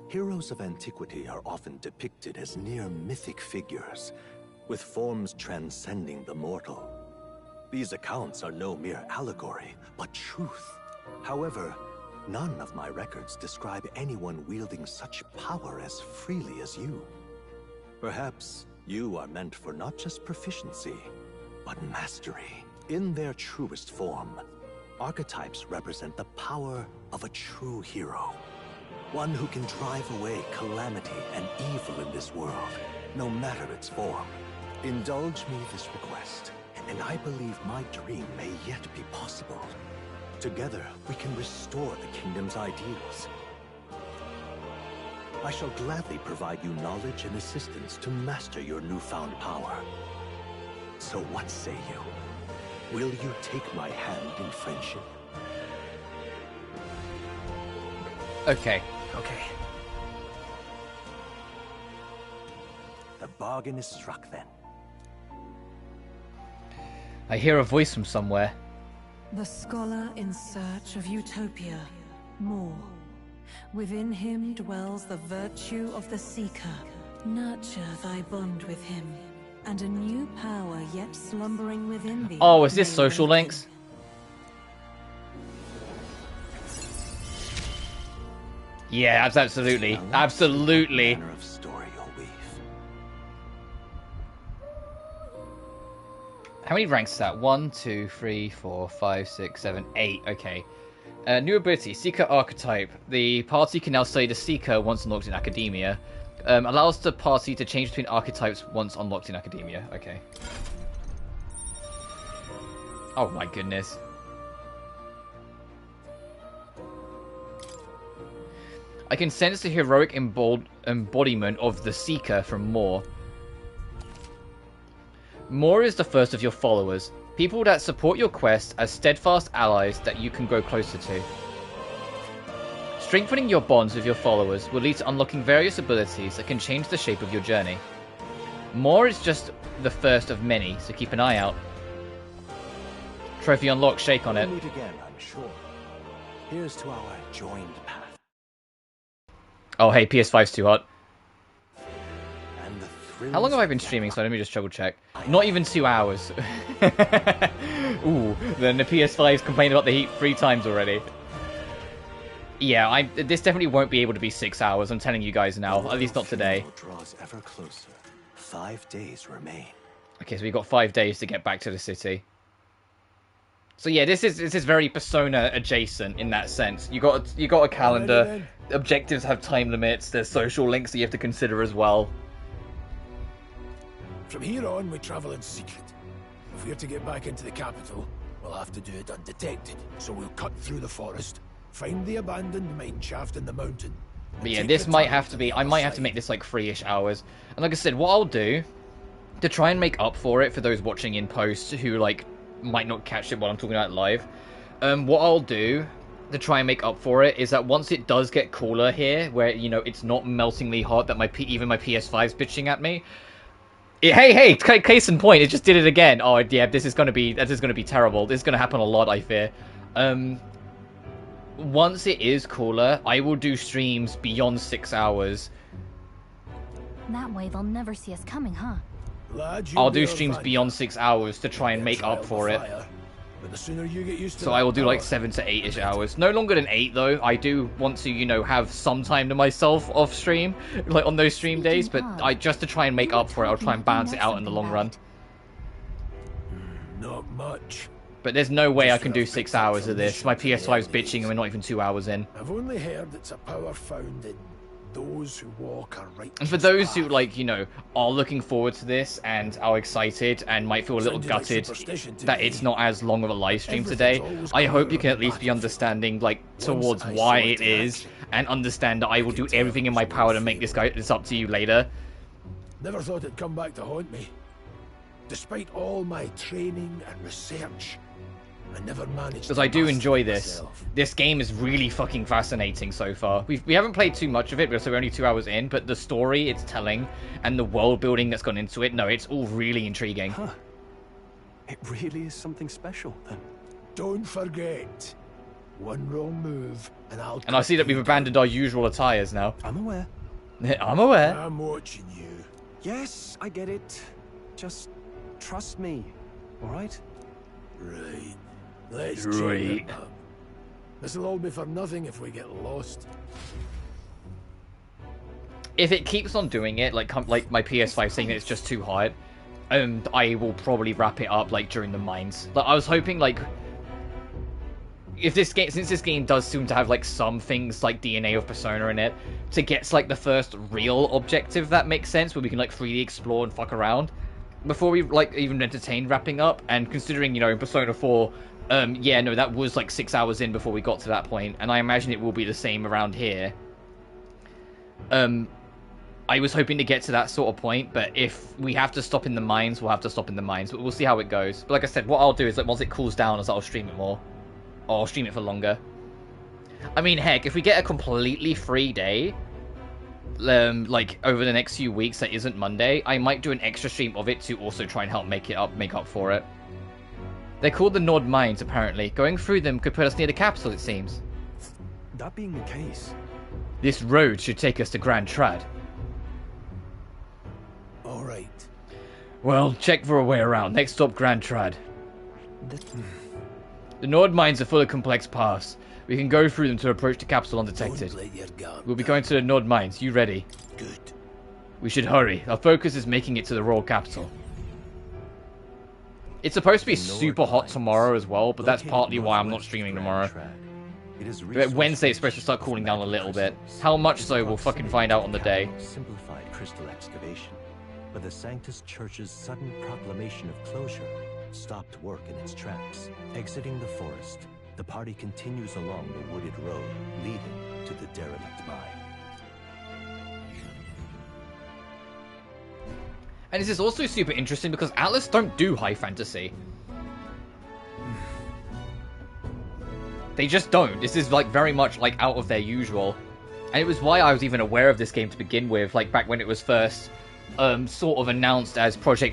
Heroes of antiquity are often depicted as near mythic figures, with forms transcending the mortal. These accounts are no mere allegory, but truth. However, none of my records describe anyone wielding such power as freely as you. Perhaps you are meant for not just proficiency, but mastery. In their truest form, archetypes represent the power of a true hero. One who can drive away calamity and evil in this world, no matter its form. Indulge me this request, and I believe my dream may yet be possible. Together, we can restore the kingdom's ideals. I shall gladly provide you knowledge and assistance to master your newfound power. So what say you? Will you take my hand in friendship? Okay. Okay. The bargain is struck then. I hear a voice from somewhere. The scholar in search of utopia. More. Within him dwells the virtue of the seeker. Nurture thy bond with him, and a new power yet slumbering within thee. Oh, is this social links? Yeah, absolutely. Absolutely. How many ranks is that? 1, 2, 3, 4, 5, 6, 7, 8. Okay. New ability, Seeker Archetype. The party can now study the Seeker once unlocked in Academia. Allows the party to change between archetypes once unlocked in Academia. Okay. Oh my goodness. I can sense the heroic embodiment of the Seeker from Moore. Moore is the first of your followers, people that support your quest as steadfast allies that you can grow closer to. Strengthening your bonds with your followers will lead to unlocking various abilities that can change the shape of your journey. Moore is just the first of many, so keep an eye out. Trophy unlocked, shake on it. We'll meet again, I'm sure. Here's to our joined path. Oh hey, PS5's too hot. And the How long have I been streaming? So let me just double check. Not even 2 hours. Ooh, then the PS5's complained about the heat 3 times already. Yeah, this definitely won't be able to be 6 hours, I'm telling you guys now. At least not today. Draws ever closer. 5 days remain. Okay, so we've got 5 days to get back to the city. So yeah, this is very Persona adjacent in that sense. You got a calendar. Objectives have time limits. There's social links that you have to consider as well. From here on, we travel in secret. If we're to get back into the capital, we'll have to do it undetected. So we'll cut through the forest, find the abandoned mine shaft in the mountain. But yeah, this might have to be... I might have to make this like 3-ish hours. And like I said, what I'll do to try and make up for it for those watching in post who like might not catch it while I'm talking about it live. What I'll do to try and make up for it is that once it does get cooler here, where you know it's not meltingly hot, that even my PS5's bitching at me. Hey, case in point, it just did it again. Oh yeah, this is gonna be terrible. This is gonna happen a lot, I fear. Once it is cooler, I will do streams beyond 6 hours. That way they'll never see us coming, huh? I'll do streams beyond 6 hours to try and make up for it. So I will do like 7 to 8-ish hours. No longer than 8 though. I do want to, you know, have some time to myself off stream, like on those stream days. But just to try and make up for it, I'll try and balance it out in the long run. Not much. But there's no way I can do 6 hours of this. My PS5's bitching and we're not even 2 hours in. I've only heard it's a power found in those who walk a righteous And for those who, like, you know, are looking forward to this and are excited and might feel a little gutted that it's not as long of a live stream today, I hope you can at least be understanding, like, towards why it is, and understand that I will do everything in my power to make this up to you later. Never thought it'd come back to haunt me. Despite all my training and research, I never managed. Because I do enjoy this. This game is really fucking fascinating so far. We haven't played too much of it because we're only 2 hours in, but the story it's telling and the world building that's gone into it, no, it's all really intriguing. Huh. It really is something special, then. Don't forget, one wrong move, and I see that we've abandoned our usual attires now. I'm aware. I'm aware. I'm watching you. Yes, I get it. Just trust me, all right? Right. Let's check up. This'll all be for nothing if we get lost. If it keeps on doing it, like my PS5 saying that it's just too hard, I will probably wrap it up like during the mines. Like I was hoping, like, if this game, since this game does seem to have like some things like DNA of Persona in it, to get to, like the first real objective that makes sense, where we can like freely explore and fuck around before we like even entertain wrapping up. And considering, you know, in Persona 4, yeah, no, that was like 6 hours in before we got to that point, and I imagine it will be the same around here. I was hoping to get to that sort of point, but if we have to stop in the mines, we'll have to stop in the mines. But we'll see how it goes. But like I said, what I'll do is, like, once it cools down, I'll stream it more. Or I'll stream it for longer. I mean, heck, if we get a completely free day, like, over the next few weeks that isn't Monday, I might do an extra stream of it to also try and help make up for it. They're called the Nord Mines, apparently. Going through them could put us near the capital, it seems. That being the case... This road should take us to Grand Trad. Alright. Well, check for a way around. Next stop, Grand Trad. The Nord Mines are full of complex paths. We can go through them to approach the capital undetected. We'll be going to the Nord Mines. You ready? Good. We should hurry. Our focus is making it to the royal capital. It's supposed to be super hot tomorrow as well, but that's partly why I'm not streaming tomorrow. Wednesday it's supposed to start cooling down a little bit. How much so, we'll fucking find out on the day. Simplified crystal excavation, but the Sanctus Church's sudden proclamation of closure stopped work in its tracks. Exiting the forest, the party continues along the wooded road leading to the derelict mine. And this is also super interesting because Atlas don't do high fantasy. They just don't. This is like very much like out of their usual. And it was why I was even aware of this game to begin with, like back when it was first sort of announced as Project